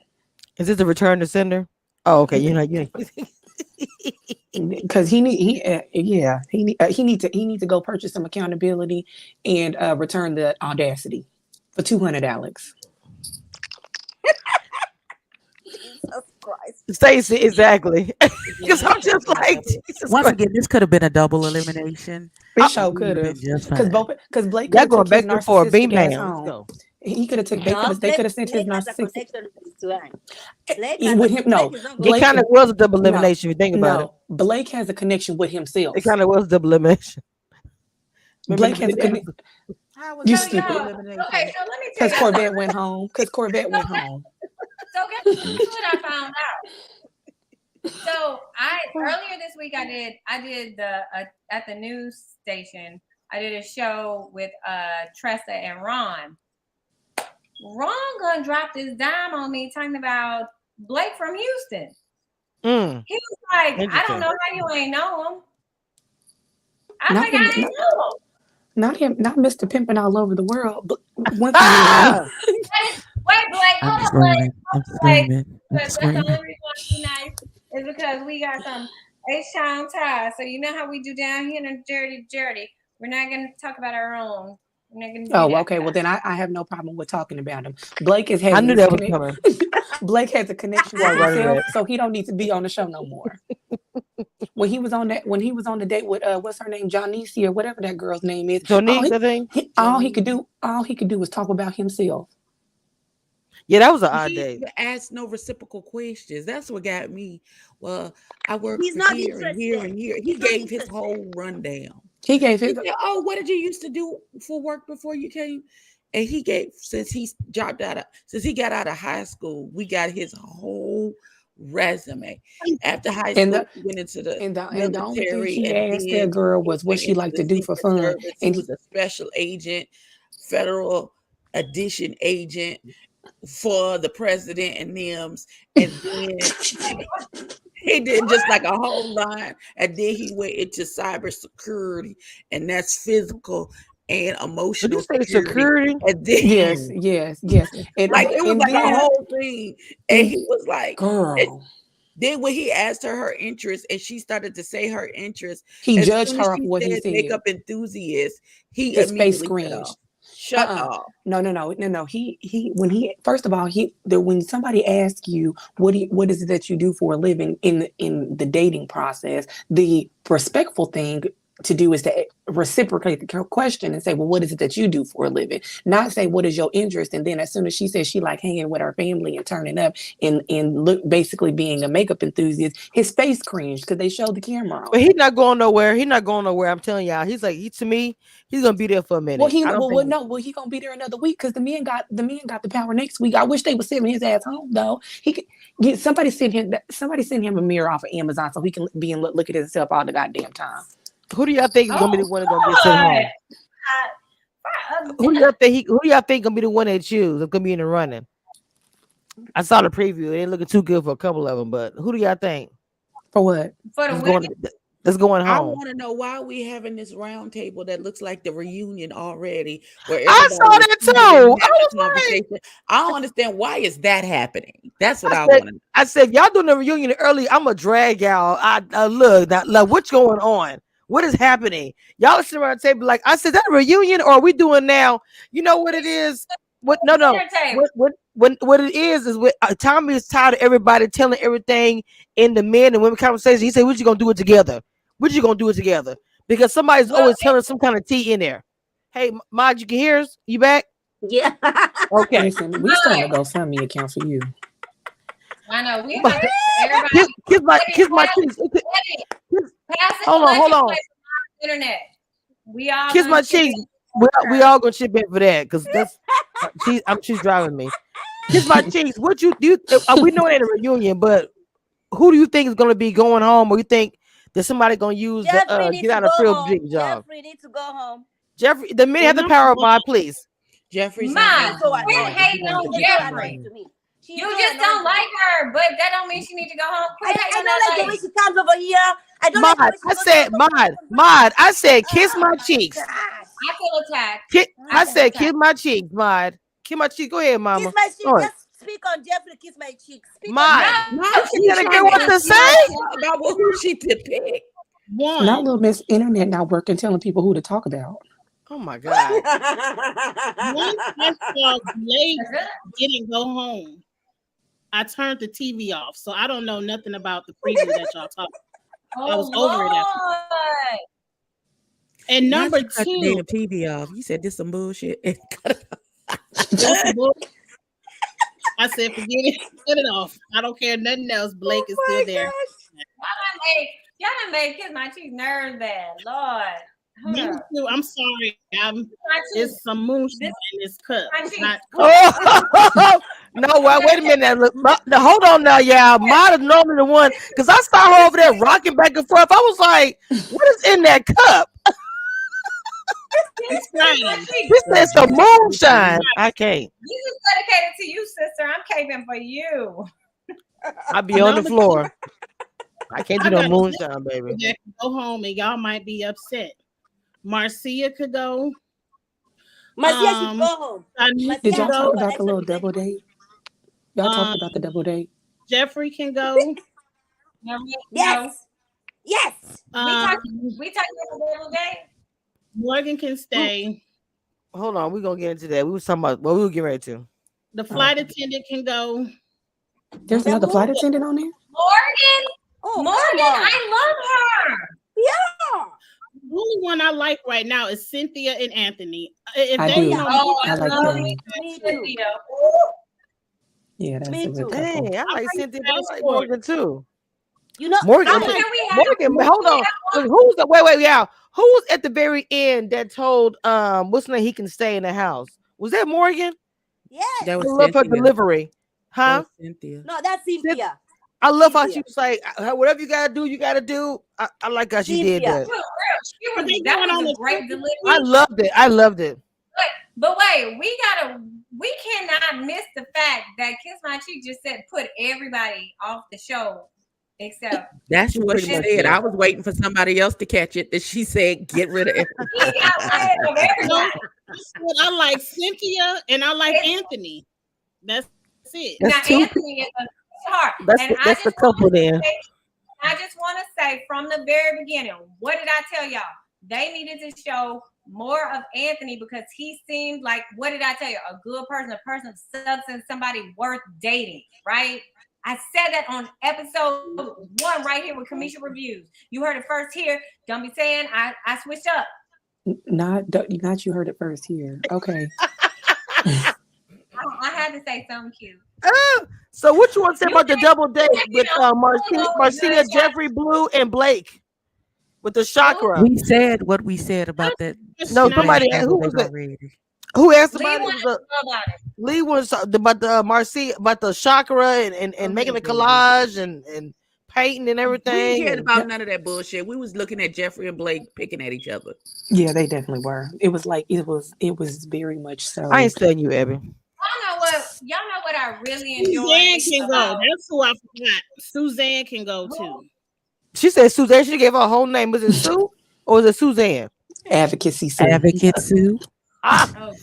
Is this a return to sender? Oh, okay. You Because he need to go purchase some accountability and return the audacity for $200, Alex. Jesus Christ. Stacey, exactly. Because I'm just like, Jesus Once Christ. again, this could have been a double elimination. It sure could have. Just fine. Because Blake Y'all could going have took his back and forth. Beam narcissistic ass down. Let's home. go. He could have took. They could have sent his Blake has a narcissistic. connection with Tuan. With him, no. Blake is not It Blake kind of was a double elimination if you think about it. No, Blake has a connection with himself. It kind of was double elimination. Blake has a connection. You stupid. Okay, so let me tell Because you. Corvette went home. So guess what I found out? So earlier this week I did the at the news station. I did a show with Tressa and Ron. Ron gonna drop this dime on me talking about Blake from Houston. He was like, I don't know how you ain't know him. I Not think I didn't know him. Not him, not Mr. Pimpin' all over the world. But one thing Wait, Blake, I'm hold on, Blake. screaming. That's the only reason I'm be nice is because we got some H-Town ties. So you know how we do down here in Dirty. We're not going to talk about our own. We're not going to do that. Okay. Well, then I have no problem with talking about him. Blake is having. I knew that was coming. Blake has a connection with himself, so he don't need to be on the show no more. When he was on the date with what's her name, Janice or whatever that girl's name is, Jonique, I think. All he could do was talk about himself. Yeah, that was an odd He day. didn't ask no reciprocal questions. That's what got me. Well, I work He's not here and here and here. He gave his whole rundown. He gave He his. said, "Oh, what did you used to do for work before you came?" And he gave since he got out of high school, we got his whole resume. After high And school, the he went into the and the only thing military, he and asked then that girl he was what went she into liked the to do for Secret fun. Service. He And was a special agent, federal edition agent for the president and NIMS. And then he did just like a whole line. And then he went into cybersecurity, and that's physical and Did you emotional say security. security? And then yes, yes. like it was And like a then whole thing. And he was like, girl, then when he asked her interest and she started to say her interest, he as judged soon as her off she what he said said. makeup enthusiast, he His face immediately shut cringed. off. Shut Uh-uh. off. No. He first of all, when somebody asks you what is it that you do for a living in the dating process, the respectful thing to do is to reciprocate the question and say, well, what is it that you do for a living? Not say, what is your interest? And then as soon as she says she like hanging with her family and turning up and look basically being a makeup enthusiast, his face cringed because they showed the camera But on. he's not going nowhere. He's not going nowhere. I'm telling y'all. He's like, to me, he's gonna be there for a minute. I don't think. He gonna be there another week because the power next week. I wish they would send his ass home though. He could get somebody send him a mirror off of Amazon so he can be and look at himself all the goddamn time. Who do y'all think is gonna be the one that's gonna get sent home? Uh, Who do y'all think gonna be the one they choose? That's gonna be in the running. I saw the preview. It ain't looking too good for a couple of them, but who do y'all think For what? For the is women, going? That's going I home. want to know why we having this round table that looks like the reunion already, where I everybody saw is that sitting too. there I having was a like, conversation. I don't understand why is that happening. That's what I I said, want to know. I said, y'all doing the reunion early. I'm gonna drag y'all. I look, what's going on? What is happening? Y'all are sitting around the table like I said, that a reunion or are we doing now? You know what it is? What? No. dinner table. What it is what Tommy is tired of everybody telling everything in the men and women conversation. He said, "What you gonna do it together? What you gonna do it together?" Because somebody's Well, always telling some kind of tea in there. Hey, Mod, you can hear us? You back? Yeah. Okay. Listen, we starting to go GoFundMe account for you. I know we about to everybody. Kiss my cheeks. Pass it. Hold on. Internet. We all Kiss gonna my chip cheeks. in. We all gonna chip in for that because that's she's driving me. Kiss my cheeks. What you do? We know it ain't a reunion, but who do you think is gonna be going home, or you think that somebody gonna use the Jeffrey needs get to out go of field home. job? Jeffrey needs to go home. Jeffrey, the men Well, have the number power of one, mind, please. Jeffrey's not Mine. going So home, Quit baby. annoying. hating on It's so Jeffrey. annoying to me. She's You so just annoying don't to me. like her, but that don't mean she need to go home. Quit hating I on don't that like the way lady. she comes over here. I don't Mod, like the way she I goes said, out of Mod, I said, kiss my Oh my cheeks. gosh. I feel attacked. I I feel said, kiss attacked. my cheeks, Mod. Kiss my cheeks. Go ahead, Kiss Mama. my cheek. Go ahead. Just speak on Jeffrey. Kiss my cheek. Speak on Mod. Jeffrey. No, No, You she's gotta trying get to what get to you say. about who she to pick. Not one, little Miss Internet not working, telling people who to talk about. Oh my God. once I saw Blake didn't go home, I turned the TV off. So I don't know nothing about the preview that y'all talked. I was oh over it after. Lord. And Not number you cut the two, damn TV off. You said this some bullshit. it was some bull- I said, forget it, cut it off. I don't care nothing else. Blake is still there. Y'all done made kiss my cheeks nerves bad. Lord. Hold Number up. two, I'm sorry. My cheeks. It's some moonshine in this cup. My It's cheeks. not Oh no! Wait a minute. Look, hold on now, y'all. Mod is normally the one because I saw her over there rocking back and forth. I was like, "What is in that cup?" it's My Friday. cheeks. This is some moonshine. I can't. This is dedicated to you, sister. I'm caving for you. I'll be on the Number floor. I can't do I no got moonshine, baby. that can go home and y'all might be upset. Marcia could go. Marcia should go home. Tanisha Did can y'all Marcia, talk go. about the little actually, double date? Y'all talked about the double date? Jeffrey can go. No. yes. Yes. Um, We talking about the double date? Morgan can stay. Hold on, we're gonna get into that. We was talking about what we were getting ready to. The flight attendant can go. There's another flight attendant on there? Morgan. Oh, Morgan, come on. I love her. Yeah. The only one I like right now is Cynthia and Anthony. If I they do. don't Oh, I like love them. me. Me too. Cynthia. Yeah, that's Me a good too. couple. Dang, I like might Cynthia, but I fast like forward. Morgan too. You know, Morgan, Can I we have Morgan, hold on. Who's the wait, yeah? Who was at the very end that told what's the name he can stay in the house? Was that Morgan? Yes. That I was love her Cynthia. delivery. That Huh? was Cynthia. No, that's Cyn- Cynthia. I love how she Cynthia. was like, whatever you gotta do, you gotta do. I like how she did Cynthia. that. She was real. Are they That going was on a a great second I delivery. week? loved it. I loved it. But wait, we cannot miss the fact that Kiss My Cheek just said put everybody off the show except That's She what pretty she much said. did. I was waiting for somebody else to catch it. That she said, "Get rid of he got rid of No, everybody. I said I like Cynthia and I like It's, Anthony. That's it. now That's two. Anthony is a sweetheart, That's and that's the couple then. I just want to say from the very beginning, what did I tell y'all? They needed to show more of Anthony because he seemed like, what did I tell you? A good person, a person of substance, somebody worth dating, right? I said that on episode 1 right here with Kamisha Reviews. You heard it first here. Don't be saying I switched up. Not you heard it first here. Okay. I had to say something cute. So what you want to say You about the double date with you know, Marcia, Jeffrey, Blue, and Blake with the chakra? We said what we said about that. No, And I That somebody double who was date it? already. Who asked Lee about it? It wanted was to know about it. Lee was about the Marcia about the chakra and making Okay, a baby. collage and painting and We ain't everything. cared And about none of that bullshit. We was looking at Jeffrey and Blake picking at each other. Yeah, they definitely were. It was like it was very much I so. ain't studying you, Abby. Y'all know what I really enjoy Suzanne can go. about That's who I forgot. Suzanne can go who? too. She said Suzanne. She gave her whole name. Was it Sue or was it Suzanne? Advocacy Sue. Advocate Sue. Ah, Oh,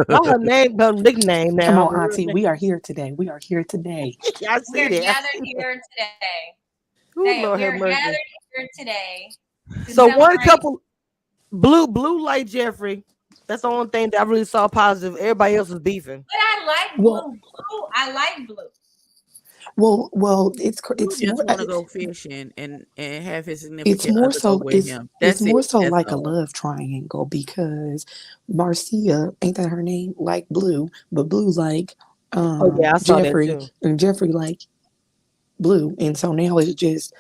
not her name, her nickname Come now. on, Auntie. We are here today. We are here today. I see we're that. I gathered see that. here today. Oh Lord have We're mercy. gathered here today to So one celebrate. couple, blue like Jeffrey. That's the only thing that I really saw positive. Everybody else was beefing. But I like Well, blue. Blue. I like blue. well. Blue It's just more. want to go fishing and have his It's significant more other go so. with It's him. it's That's more it. so That's like a all. love triangle because Marcia ain't that her name? Like Blue, but Blue like Oh yeah, I saw that Jeffrey, too. and Jeffrey like Blue, and so now it's just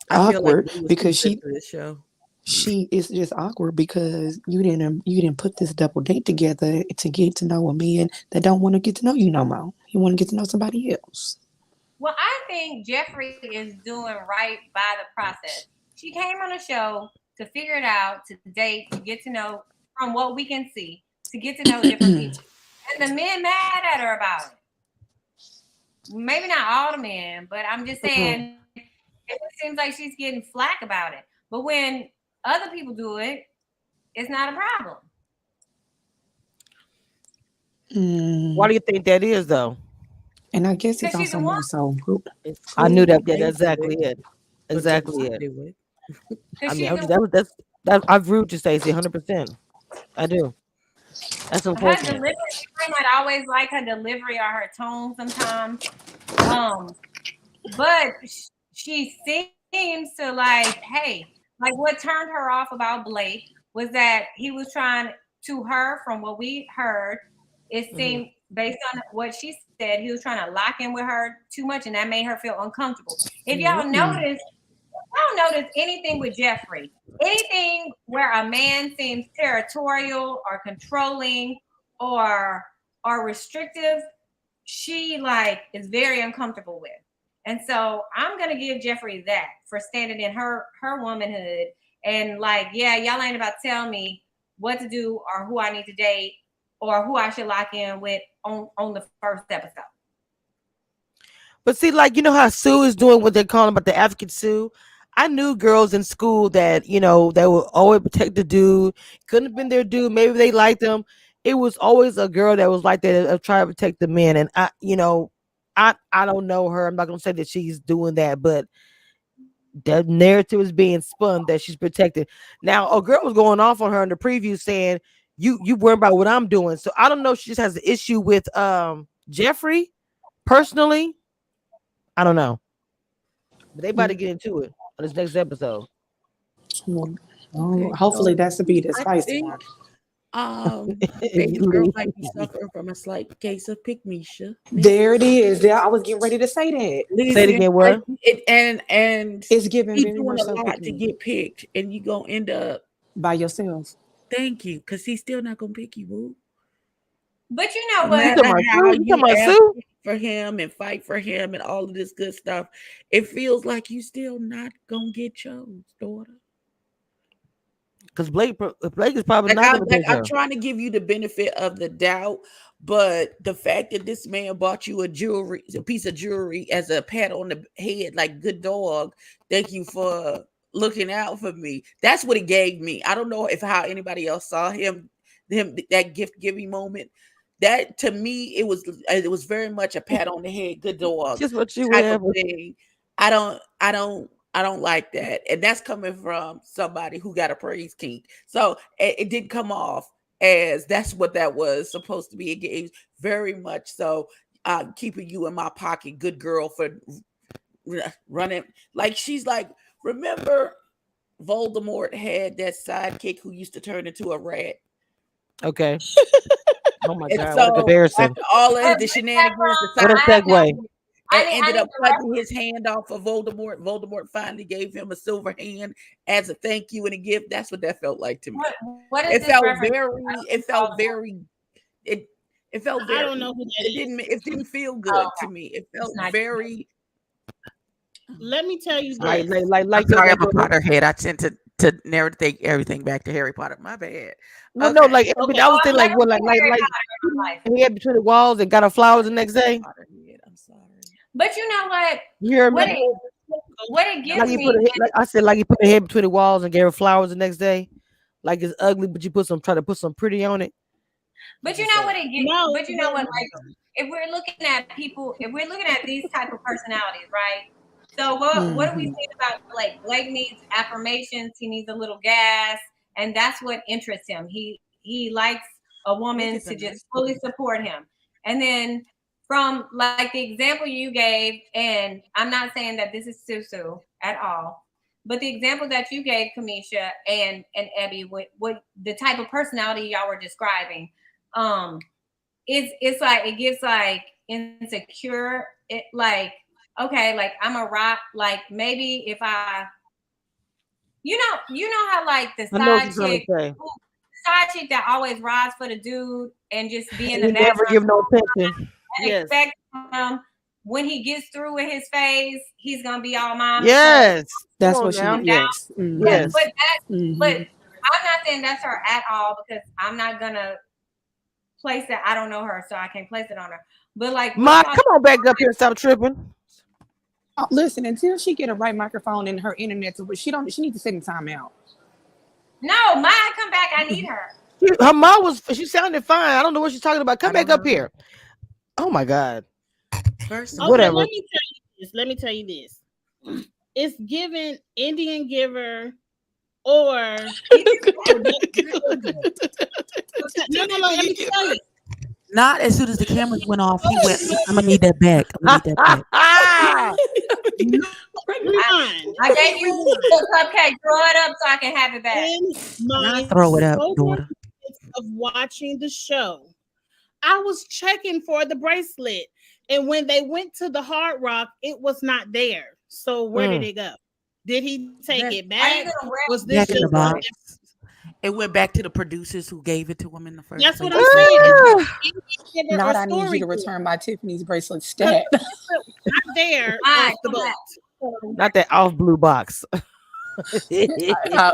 I feel like awkward Blue was too because good for this show. she is just awkward because you didn't put this double date together to get to know a man that don't want to get to know you no more. You want to get to know somebody else. Well, I think Jeffrey is doing right by the process. She came on the show to figure it out, to date, to get to know, from what we can see, to get to know different people. And the men mad at her about it. Maybe not all the men, but I'm just saying it seems like she's getting flack about it. But when other people do it, it's not a problem. Why Mm, do you think that is though? and I guess it's Because she's also the one. more so. It's I cool knew for that. Yeah, Blake that's to do exactly it, it. but it Exactly doesn't it. do it. I Because mean, she's the that I agree with you, Stacey, 100%. I do. That's her unfortunate. delivery. I might always like her delivery or her tone sometimes. Um, but she seems to like, hey, like what turned her off about Blake was that he was trying to her, from what we heard, it seemed based on what she said, he was trying to lock in with her too much, and that made her feel uncomfortable. If y'all notice, I don't notice anything with Jeffrey. Anything where a man seems territorial or controlling or restrictive, she like is very uncomfortable with. And so I'm gonna give Jeffrey that for standing in her womanhood and like, yeah, y'all ain't about to tell me what to do or who I need to date or who I should lock in with on the first episode. But see, like, you know how Sue is doing what they're calling about the advocate Sue? I knew girls in school that, they would always protect the dude. Couldn't have been their dude. Maybe they liked them. It was always a girl that was like that of trying to protect the men. And I don't know her. I'm not gonna say that she's doing that, but the narrative is being spun that she's protected. Now, a girl was going off on her in the preview saying, You worry about what I'm doing. So I don't know if she just has an issue with Jeffrey personally. I don't know. But they about to get into it on this next episode. Well, Okay, hopefully so that's to be the I spicy think one. Baby girl might be suffering from a slight case of pygmesia. There it is. There, I was getting ready to say that. Say it Listen, again, what? and It's giving he's very doing much a so lot pick to me get picked, and you gonna end up. by yourself. Thank you, because he's still not gonna pick you, boo. But you know No You what? talking matter about how Sue? You you talking about Sue? advocate for him and fight for him and all of this good stuff, it feels like you still not gonna get chose, daughter. Because Blake is probably Like not gonna take I'm her. trying to give you the benefit of the doubt, but the fact that this man bought you a piece of jewelry as a pat on the head, like good dog, thank you for looking out for me. That's what it gave me. I don't know if how anybody else saw him that gift giving moment. That to me, it was very much a pat on the head, good dog Just what you would type of have. thing. I don't like that. And that's coming from somebody who got a praise kink. So it didn't come off as that's what that was supposed to be. It gave very much so keeping you in my pocket, good girl for running. Like she's like, remember Voldemort had that sidekick who used to turn into a rat. Okay. Oh my And God, what a so comparison. after all Where of the is that shenanigans, the from? What a I have sidekick segue. no. I ended need up the cutting reference. his hand off of Voldemort. Voldemort finally gave him a silver hand as a thank you and a gift. That's what that felt like to me. What is It this felt reference? very, it felt very, it it felt I don't very, know who that it is. didn't feel Oh, good to okay. me. It It's felt not. very. Let me tell you Like, this. I'm the sorry, like I'm a the Potterhead. I tend to narrate everything back to Harry Potter. My bad. well, no, Okay. like Okay. I was Oh, thinking let like him what be Harry Potter in real life. he had between the walls and got her flowers the next day. Potterhead. I'm sorry. But you know what? You hear What me? it what it No, Like gives he me put a is like I said, like he put a head between the walls and gave her flowers the next day. Like it's ugly, but you try to put some pretty on it. but you Just know say what it. it gives no, but you know what, like if we're looking at people, if we're looking at these type of personalities, right? So what do we Mhm. say about Blake? Blake needs affirmations, he needs a little gas, and that's what interests him. He likes a Look woman at the to just nice fully one. support him. And then from like the example you gave, and I'm not saying that this is Susu at all, but the example that you gave, Kamisha and Ebby, what the type of personality y'all were describing, um, it's like it gives like insecure. It like okay, like I'm a rock. Like maybe if I, you know how like the I know what side you're trying to chick, say. side chick that always rides for the dude and just be in And the he never background give no attention. and Yes. expect him when he gets through with his phase, he's gonna be all mine because Yes. Come That's on what now. she. Yes. but Hmm. Yes. but Hmm. I'm not saying that's her at all because I'm not gonna place that. I don't know her, so I can't place it on her. But like, what Ma, y'all? come on back up here and stop tripping. Listen, until she get a right microphone in her internet, she don't. She needs to sit in timeout. No, Maya, come back. I need her. Her mom she sounded fine. I don't know what she's talking about. I Come don't back up know. here. Oh my God. First of okay, all, Whatever. let me tell you this. Let me tell you this. It's given Indian giver or no, no, no. Let me tell you. Not as soon as the cameras went off, he went, No, I'm gonna need that back. I'm gonna need that back. no, rewind. I gave you the cupcake. Throw it up so I can have it back. In Not my throw it up, sober daughter. minutes of watching the show, I was checking for the bracelet, and when they went to the Hard Rock, it was not there. So where did Mm. it go? Did he take that it Are you back? gonna wear? Was this Back in the just no, box. it went back to the producers who gave it to him in the first That's what place. I'm saying. It's Ah, Indian giver or Not. I need you to story giver. return my Tiffany's bracelet Because stat. the bracelet was not there Maya, off the come back. boat. not that off blue box.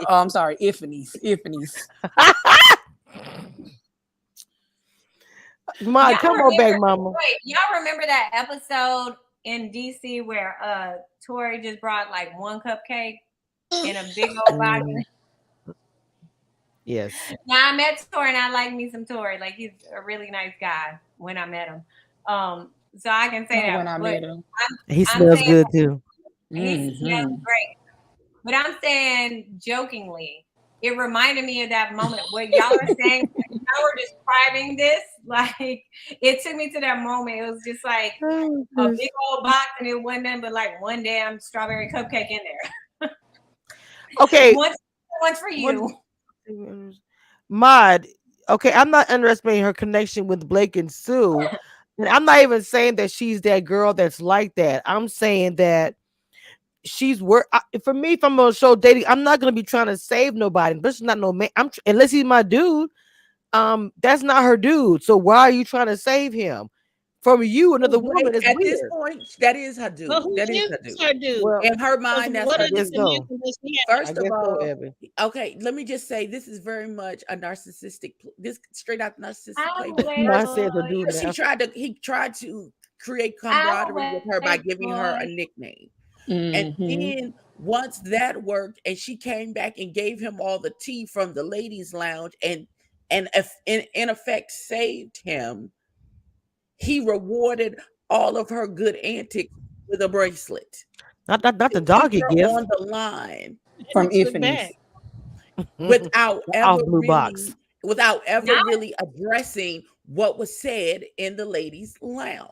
I'm sorry, Ifanies. Ma, Y'all come on back, remember? mama. Wait, y'all remember that episode in DC where Tori just brought like one cupcake in a big old box? Mm. Yes. Now I met Tori and I like me some Tori. Like he's a really nice guy when I met him. So I can say Oh, when that. I But met him. He I'm smells saying good too. he smells Hmm. great. But I'm saying jokingly, it reminded me of that moment what y'all are saying. Y'all were describing this. Like it took me to that moment. It was just like Oh, a goodness. big old box and it wasn't nothing but like one damn strawberry cupcake in there. Okay. One for One you. Mod, Okay, I'm not underestimating her connection with Blake and Sue. And I'm not even saying that she's that girl that's like that. I'm saying that she's for me. If I'm gonna show dating, I'm not gonna be trying to save nobody. But she's not no man. Unless he's my dude. That's not her dude. So why are you trying to save him from you, another woman? Is At this weird. point, that is her dude. But who That is is her dude. her dude? Well, In her Because mind, that's what her I are the guess dude. so. dimensions that she I First of guess so, all, Abby. okay, let me just say this is very much a narcissistic, this straight out narcissistic I will playbook. wait I for said the you. dude now. He tried to create I will camaraderie with her by wait giving her for a you. nickname. And Mm-hmm. then once that worked and she came back and gave him all the tea from the ladies lounge and in effect saved him, he rewarded all of her good antics with a bracelet Not the to keep doggy her gift. on the line From took Ifany's. back. without Off ever blue box. Not really addressing what was said in the ladies lounge.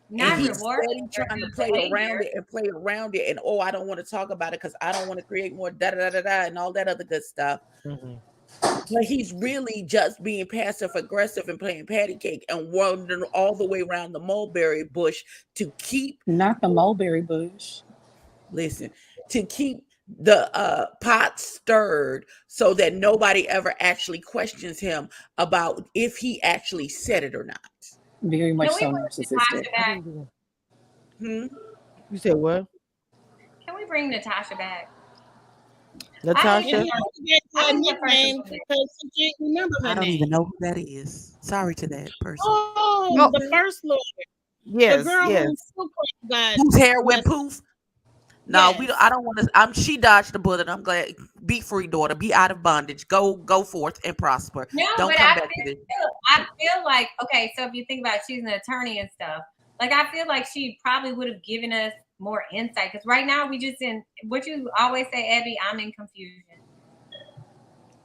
And not he's rewarding steady for trying to good play around behavior. it and play around it. And oh, I don't want to talk about it because I don't want to create more da da da da and all that other good stuff. Mhm. But he's really just being passive aggressive and playing patty cake and wandering all the way around the mulberry bush to keep Not the mulberry bush. listen to keep the pot stirred so that nobody ever actually questions him about if he actually said it or not. Very much Can we so bring narcissistic. Natasha I back? didn't do Hmm? that. You said what? Can we bring Natasha back? I And Natasha? he only gave her I a think the person nickname was it. because he can't remember I her don't even name. know who that is. Sorry to that person. Oh, Oh, the first lawyer. The yes, girl yes. who got Whose hair went messed. poof? No, we don't. I Yes. don't want to. She dodged the bullet. I'm glad. Be free, daughter. Be out of bondage. Go forth and prosper. No, Don't but come back to this. I feel like okay. So if you think about choosing an attorney and stuff, like I feel like she probably would have given us more insight because right now we just in what you always say, Abby. I'm in confusion.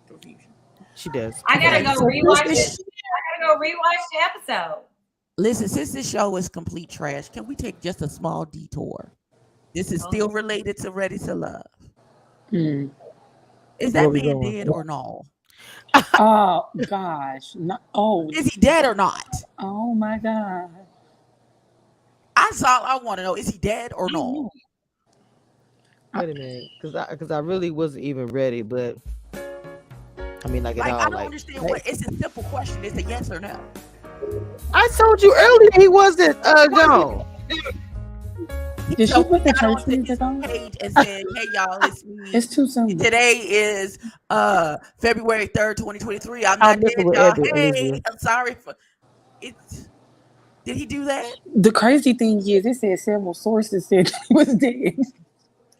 Confusion. She does. I gotta go So rewatch this it. is I gotta go rewatch the episode. Listen, since this show is complete trash, can we take just a small detour? This is still related to Ready to Love. mm. Is Where that we man going? dead or no? Oh gosh. No, oh, Is he dead or not? oh my God. That's all I want to know. Is he dead or no? Wait a minute, because I really wasn't even ready, but I mean, like at Like, I all, don't like understand what. It's a simple question. It's a yes or no. I told you earlier, he wasn't gone. Did she So put the got church onto music his on? page and said, "Hey y'all, it's me. It's too soon. Today is February 3rd, 2023. I'm I'm not messing dead, with y'all. Abby, Hey, Olivia. I'm sorry for it. Did he do that? The crazy thing is, it said several sources said he was dead.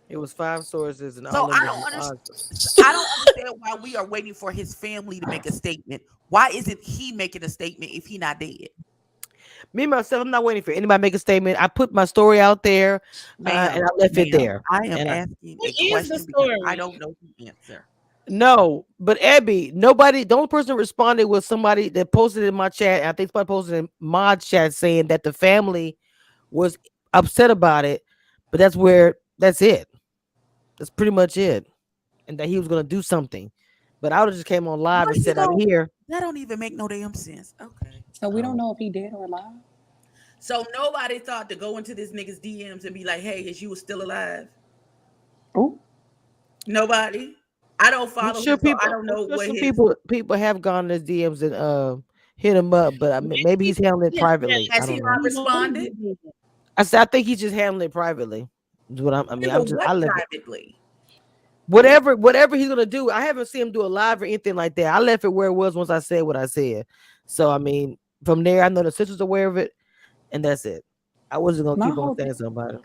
It was 5 sources, and So all of I them don't was understand. positive. I don't understand why we are waiting for his family to make a statement. Why isn't he making a statement if he not dead? Me myself, I'm not waiting for anybody to make a statement. I put my story out there, and I left it there. I am And asking What a is the question because I story? don't know the answer. no, but Abby, nobody. The only person that responded was somebody that posted in my chat. And I think somebody posted in my chat saying that the family was upset about it, but that's it. That's pretty much it, and that he was gonna do something. But I would have just came on live What and he said, "I'm going here." That don't even make no damn sense. Okay. So we don't Oh. know if he dead or alive. So nobody thought to go into this nigga's DMs and be like, "Hey, is you still alive?" Oh, Nobody. I don't I'm follow sure him, so I people. don't I'm know sure what some his. people have gone in his DMs and hit him up, but I mean, maybe he's handling it Yes, privately. I Has he don't know. not responded? I said I think he's just handling it privately. Is what I mean, Yeah, I'm but just I what left it. privately? Whatever he's gonna do. I haven't seen him do a live or anything like that. I left it where it was once I said what I said. So I mean, from there, I know the sister's aware of it, and that's it. I wasn't gonna my keep on whole saying thing. something about it.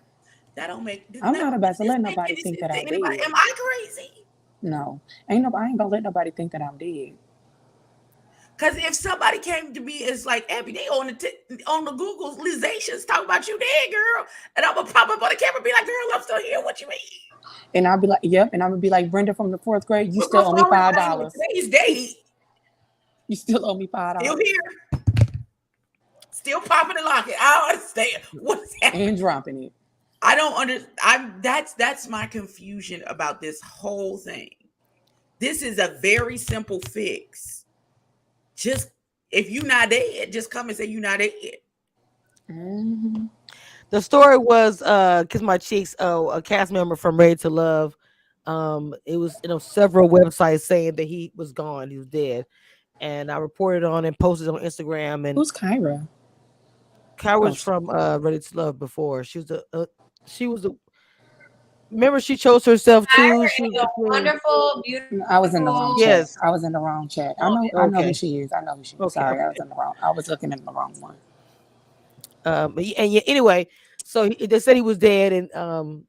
That don't make. I'm not about Does to this let make nobody any think sense that to I'm anybody? dead. Am I crazy? No, ain't no. I ain't gonna let nobody think that I'm dead. Because if somebody came to me, it's like, Abby, they on the Googleizations talking about you dead, girl, and I'm gonna pop up on the camera and be like, girl, I'm still here. What you mean? And I'll be like, yep. And I'm gonna be like, Brenda from the 4th grade. You With still my owe me phone in my hand, $5. today's date, You still owe me $5 still here, still popping and locking. I don't understand what's happening. and dropping it. I don't understand. That's my confusion about this whole thing. This is a very simple fix. just if you not dead, just come and say you not dead. Mhm. The story was Kiss My Cheeks, a cast member from Ready to Love. It was several websites saying that he was gone, he was dead. And I reported on and posted on Instagram. And Who's Kyra? Kyra Oh, was from Ready to Love before. She was the remember she chose herself too. She was A between wonderful, I was in the wrong beautiful. chat. yes. I was in the wrong chat. Oh, I know who Okay. she is. I know who she is. Okay. Sorry, I Okay. was in the wrong. I was looking at the wrong one. And yeah, anyway, so they said he was dead, and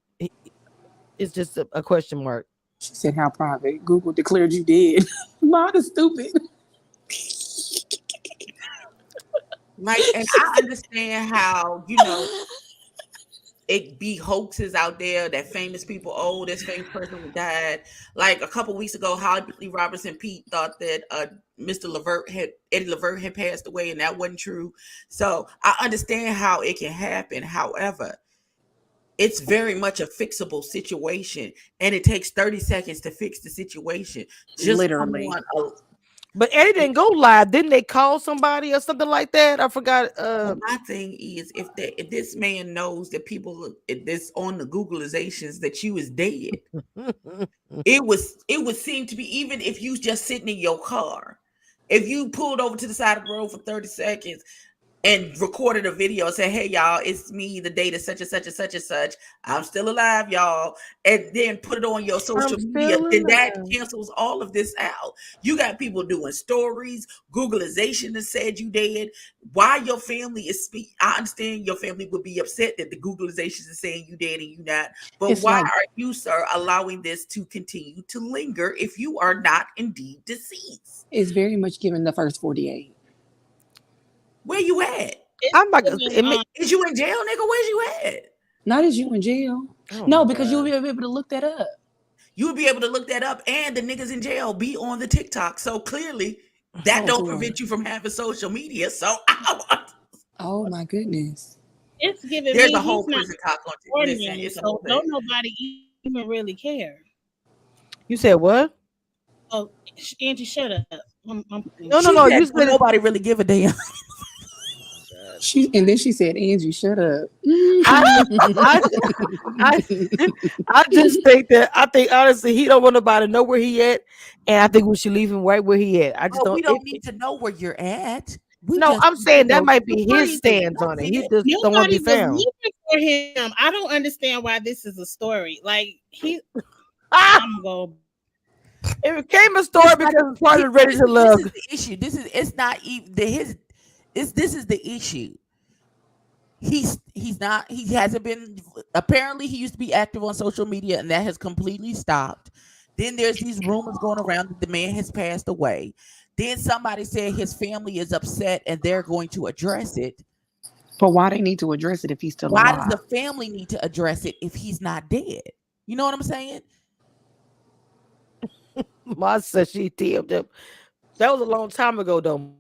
it's just a question mark. She said, "How private?" Google declared you dead. Mine is stupid. Like, and I understand how, it be hoaxes out there that famous people, oh, this famous person died. Like a couple weeks ago, Holly Robertson Pete thought that Eddie Levert had passed away, and that wasn't true. So I understand how it can happen. However, it's very much a fixable situation, and it takes 30 seconds to fix the situation. Just come Literally. on. But Eddie didn't go live. Didn't they call somebody or something like that? I forgot. Well, my thing is, if this man knows that people this on the Googleizations that you is dead, it would seem to be, even if you just sitting in your car, if you pulled over to the side of the road for 30 seconds and recorded a video and said, hey y'all, it's me, the date is such and such and such and such, I'm still alive, y'all, and then put it on your social I'm media, still then that alive. cancels all of this out. You got people doing stories, Googleization that said you dead. Why your family is I understand your family would be upset that the Googleization is saying you dead and you not, but It's why like are you, sir, allowing this to continue to linger if you are not indeed deceased? it's very much given the first 48. Where you at? it's I'm not gonna giving, say it. Is you in jail, nigga? Where's you at? Not as you in jail. Oh No, my because you'll god. be able to look that up. You would be able to look that up, and the niggas in jail be on the TikTok. So clearly, that Oh don't Lord. prevent you from having social media. So Oh my goodness. it's giving there's me a whole he's not prison talk on. recording Listen, him, it's a whole so thing. don't nobody even really care. You said what? Oh, Angie, shut up. I'm No, no, She no. said, You "Don't said it. nobody really give a damn." And then she said, Angie, shut up. I, I, I, I just think that I think honestly he don't want nobody to know where he at, and I think we should leave him right where he at. I just Oh, don't. we don't need to know where you're at. We No, just I'm need to saying that know might you're be his breathing. stance on That's it. He it. just don't want to be Nobody was found. looking for him. I don't understand why this is a story. Like Ah, I'm gonna it became a story It's not. because it's part of Ready to This Love. is the issue. It's not even the his. This is the issue. He's not, he hasn't been, apparently he used to be active on social media, and that has completely stopped. Then there's these rumors going around that the man has passed away. Then somebody said his family is upset and they're going to address it. But why they need to address it if he's still Why does alive? the family need to address it if he's not dead? You know what I'm saying? Ma said she DM'd him. That was a long time ago, though.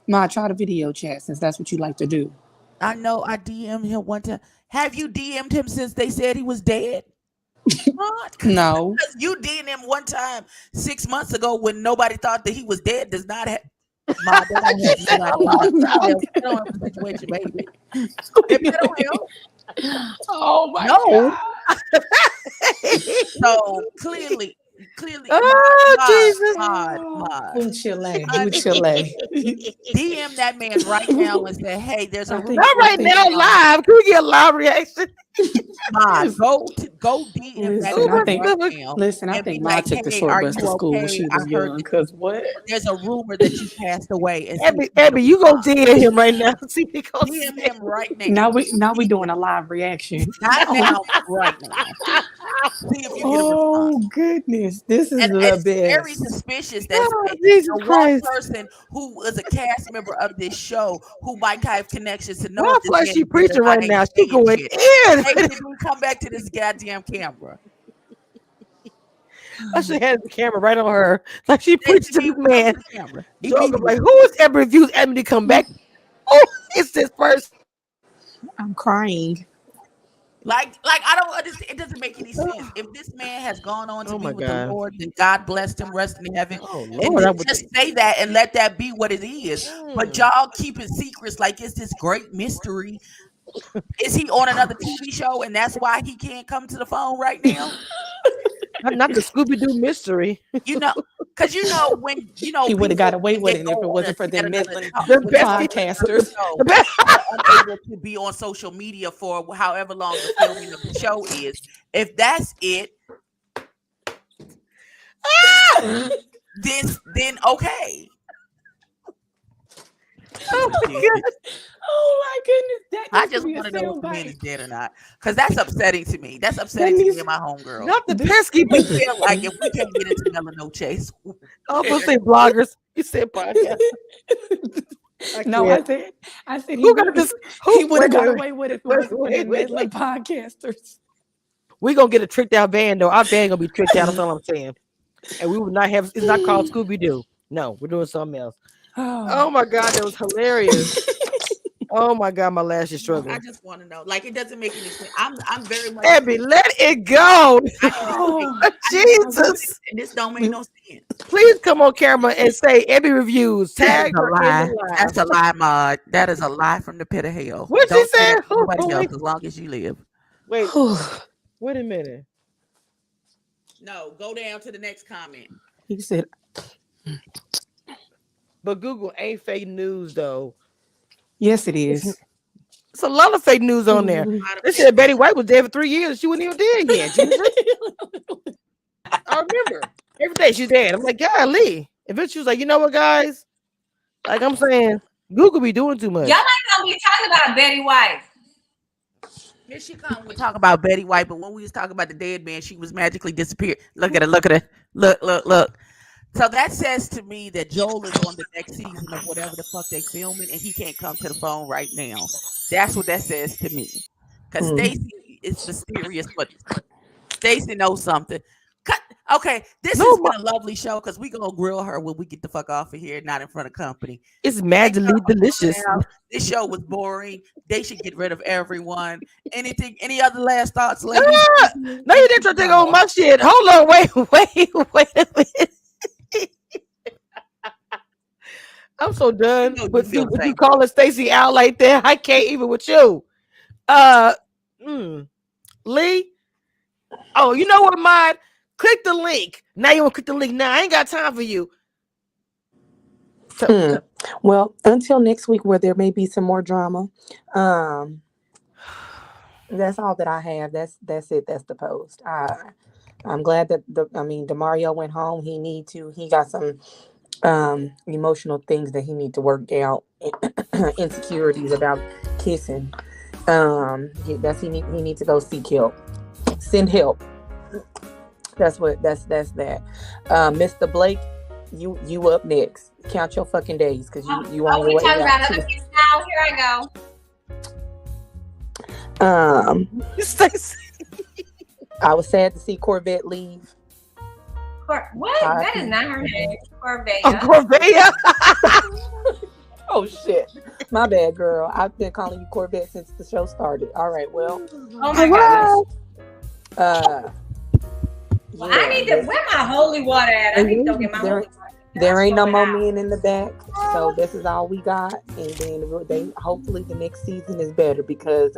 Ma, try the video chat since that's what you like to do. I know I DM'd him one time. Have you DM'd him since they said he was dead? Because No. you DM'd him one time 6 months ago when nobody thought that he was dead does not have. Ma, that don't help me like that don't help the situation, baby. It don't help. Oh my No. God. So clearly, Oh, Jesus. Chile. Honey, Chile. DM that man right now and say, hey, there's a I rumor. think- Not right now, live. Can we get a live reaction? Ma, go DM that Listen, I man think- right now. Listen, I And be think Ma like, took the hey, short are bus you to school when okay? she I was heard young. Cause what? there's a rumor that you passed away. And Abby, you gonna DM him right now? See what he gonna DM say. him right now. Now we doing a live reaction. Not now, right now. See if you get a response. Oh goodness, this is And the it's very best. suspicious that Oh, Jesus the one Christ. person who was a cast member of this show who might have connections to know Well, I if feel this like man she is dead or preaching not right ain't now. She saying going shit. in. Hey, did we come back to this goddamn camera? I should have the camera right on her. Like she preached to Hey, this man. come to the camera. Joking like, who is ever refused Emily to come back? Oh, it's this person. I'm crying. Like I don't understand. It doesn't make any sense. If this man has gone on to Oh be my with the God. Lord, then God blessed him, rest in heaven, Oh and Lord, then I would. just say that and let that be what it is. But Mm. y'all keeping secrets like it's this great mystery. Is he on another TV show, and that's why he can't come to the phone right now? Not the Scooby Doo mystery. You know, because when He would have got people away when with they it go if it on wasn't for them meddling The when they go best. on another podcasters. The show, best. they're unable to be on social media for however long the filming of the show is. If that's it, then okay. Oh my God. Oh my goodness, that I needs to just be a want to know if the man soundbite. is dead or not, because that's upsetting to me. That's That upsetting to me needs and my homegirl. Not the this. pesky. We feel like if we can't get into Melano Chase, I was gonna say bloggers. You said podcast. No, can't. I said Who got this? he Who? would have got Wait. away with it if it wasn't for them meddling podcasters. We gonna get a tricked out van though. Our van gonna be tricked out. That's all I'm saying. And we would not have. It's not called Scooby Doo. No, we're doing something else. Oh my God, that was hilarious. Oh my God, my lash is I struggling. just want to know. Like, it doesn't make any sense. I'm very much. Abby, let it go. Oh, Jesus. And this don't make no sense. Please come on camera and say Abby reviews. That is Tag a her in lie. the live. That's a lie, Mod. That is a lie from the pit of hell. What she Don't say said? that to nobody else as long as you live. Wait a minute. No, go down to the next comment. he said, But Google ain't fake news though. yes, it is. It's a lot of fake news on there. They said Betty White was dead for 3 years. She wasn't even dead yet. Jesus. I remember. Every day she's dead. I'm like, golly. And then she was like, you know what, guys? Like I'm saying, Google be doing too much. Y'all ain't gonna be talking about Betty White. Here she comes. We talk about Betty White, but when we was talking about the dead man, she was magically disappeared. Look at her. Look at her. Look. So that says to me that Joel is on the next season of whatever the fuck they filming, and he can't come to the phone right now. That's what that says to me. Because Stacy is mysterious, but Stacy knows something. Okay, this has been a lovely show because we gonna grill her when we get the fuck off of here, not in front of company. It's madly delicious. This show was boring. They should get rid of everyone. Any other last thoughts, ladies? No, you didn't try to take on my shit. Hold on, wait a minute. I'm so done with you calling Stacy out like that. I can't even with you. Lee. Oh, you know what, Mod? Click the link. Now you want to click the link. Now I ain't got time for you. Well, until next week, where there may be some more drama. That's all that I have. That's it. That's the post. I'm glad that Demario went home. He got some emotional things that he need to work out. Insecurities about kissing. He needs to go seek help. Send help. That's that. Mr. Blake, you up next. Count your fucking days because you on your way. We talking about other people now. Here I go. I was sad to see Corvette leave. What? That is not her name. Corvette. Oh, Corvette. Oh shit. My bad, girl. I've been calling you Corvette since the show started. All right, well. Oh my goodness. Yeah, I need to where my holy water at? I need to go get my holy water. There ain't no more men in the back, so this is all we got. And then hopefully the next season is better because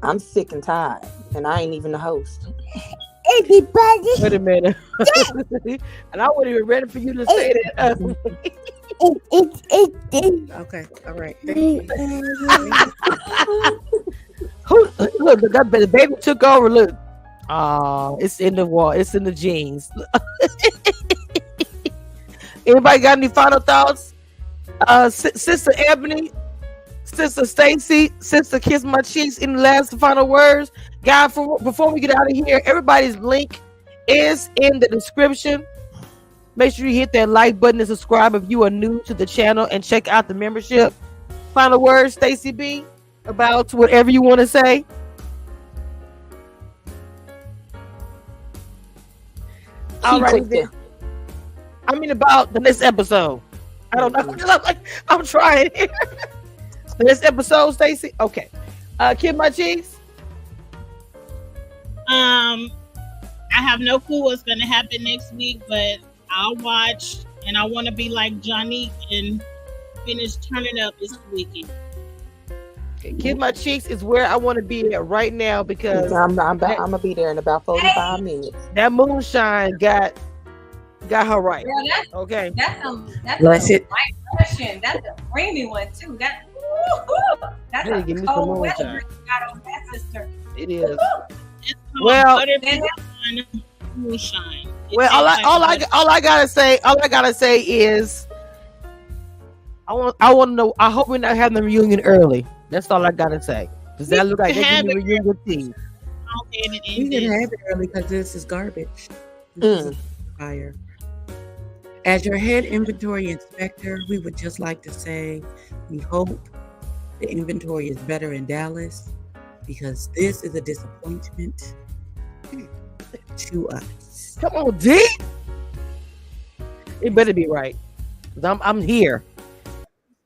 I'm sick and tired, and I ain't even the host. Everybody, wait a minute, and I wasn't even ready for you to say that. Okay, all right. Look, the baby took over. Look, it's in the wall. It's in the jeans. Anybody got any final thoughts? Sister Ebony, Sister Stacy, Sister Kiss My Cheeks. Any last final words, guys? Before we get out of here, everybody's link is in the description. Make sure you hit that like button and subscribe if you are new to the channel, and check out the membership. Final words, Stacy B, about whatever you want to say. All right. I mean, about the next episode. I don't know. I'm trying here. The next episode, Stacy. Okay. Kiss My Cheeks. Um, I have no clue what's gonna happen next week, but I'll watch, and I want to be like Johnny and finish turning up this weekend. Kiss My Cheeks is where I want to be at right now because I'm gonna be there in about 45 minutes. that moonshine got her right. Girl, Okay. that's Bless a it. white Russian. That's a creamy one too. That's Hey, a give me some cold moonshine. weather you got on that sister. It is. It's called Well- Butterbean Moonshine. It Well, tastes like butter. all I gotta say is I want to know. I hope we're not having the reunion early. That's all I gotta say. Does that look like can they give have me it reunion tea? I'll get it We in can this. have it early because this is garbage. This is fire. As your head inventory inspector, we would just like to say we hope the inventory is better in Dallas because this is a disappointment to us. Come on, D. It better be right. 'Cause I'm here,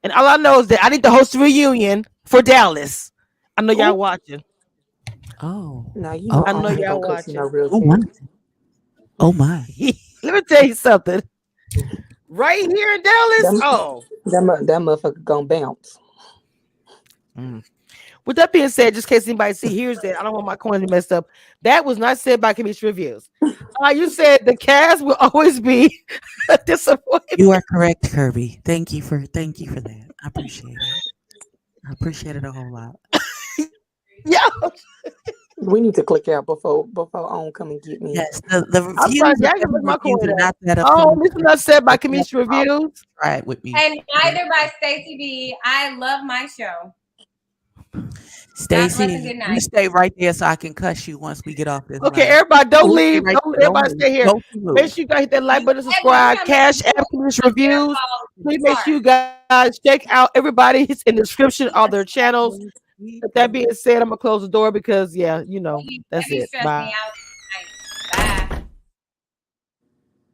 and all I know is that I need to host a reunion for Dallas. I know y'all watching. Oh. Now you Oh, know I I know ain't y'all gonna cut you no watching. real oh my. team. Oh my. Let me tell you something. Right here in Dallas. Them- Oh. That motherfucker gonna bounce. With that being said, just in case anybody hears that, I don't want my coin to messed up. That was not said by Commission Reviews. You said the cast will always be a disappointment. You are correct, Kirby. Thank you for that. I appreciate it. I appreciate it a whole lot. Yo, We need to click out before on come and get me. Yes, the I'm reviews sorry, of y'all can every look my review coin are up. not that Oh, up. this was not said by Commission Reviews. Try it with me. And neither by Stacey B. I love my show. Stacy, bless and good night. you stay right there so I can cuss you once we get off this. Okay, line. everybody, don't You stay leave. right Don't there. everybody Don't stay here. Don't you move. Make sure you guys hit that like button, Hey, subscribe, you Cash gotta App, Commission Reviews. Please make sure you guys check out everybody's in the description of their channels. With that being said, I'm gonna close the door because you know, that's You it. stress Bye. me out.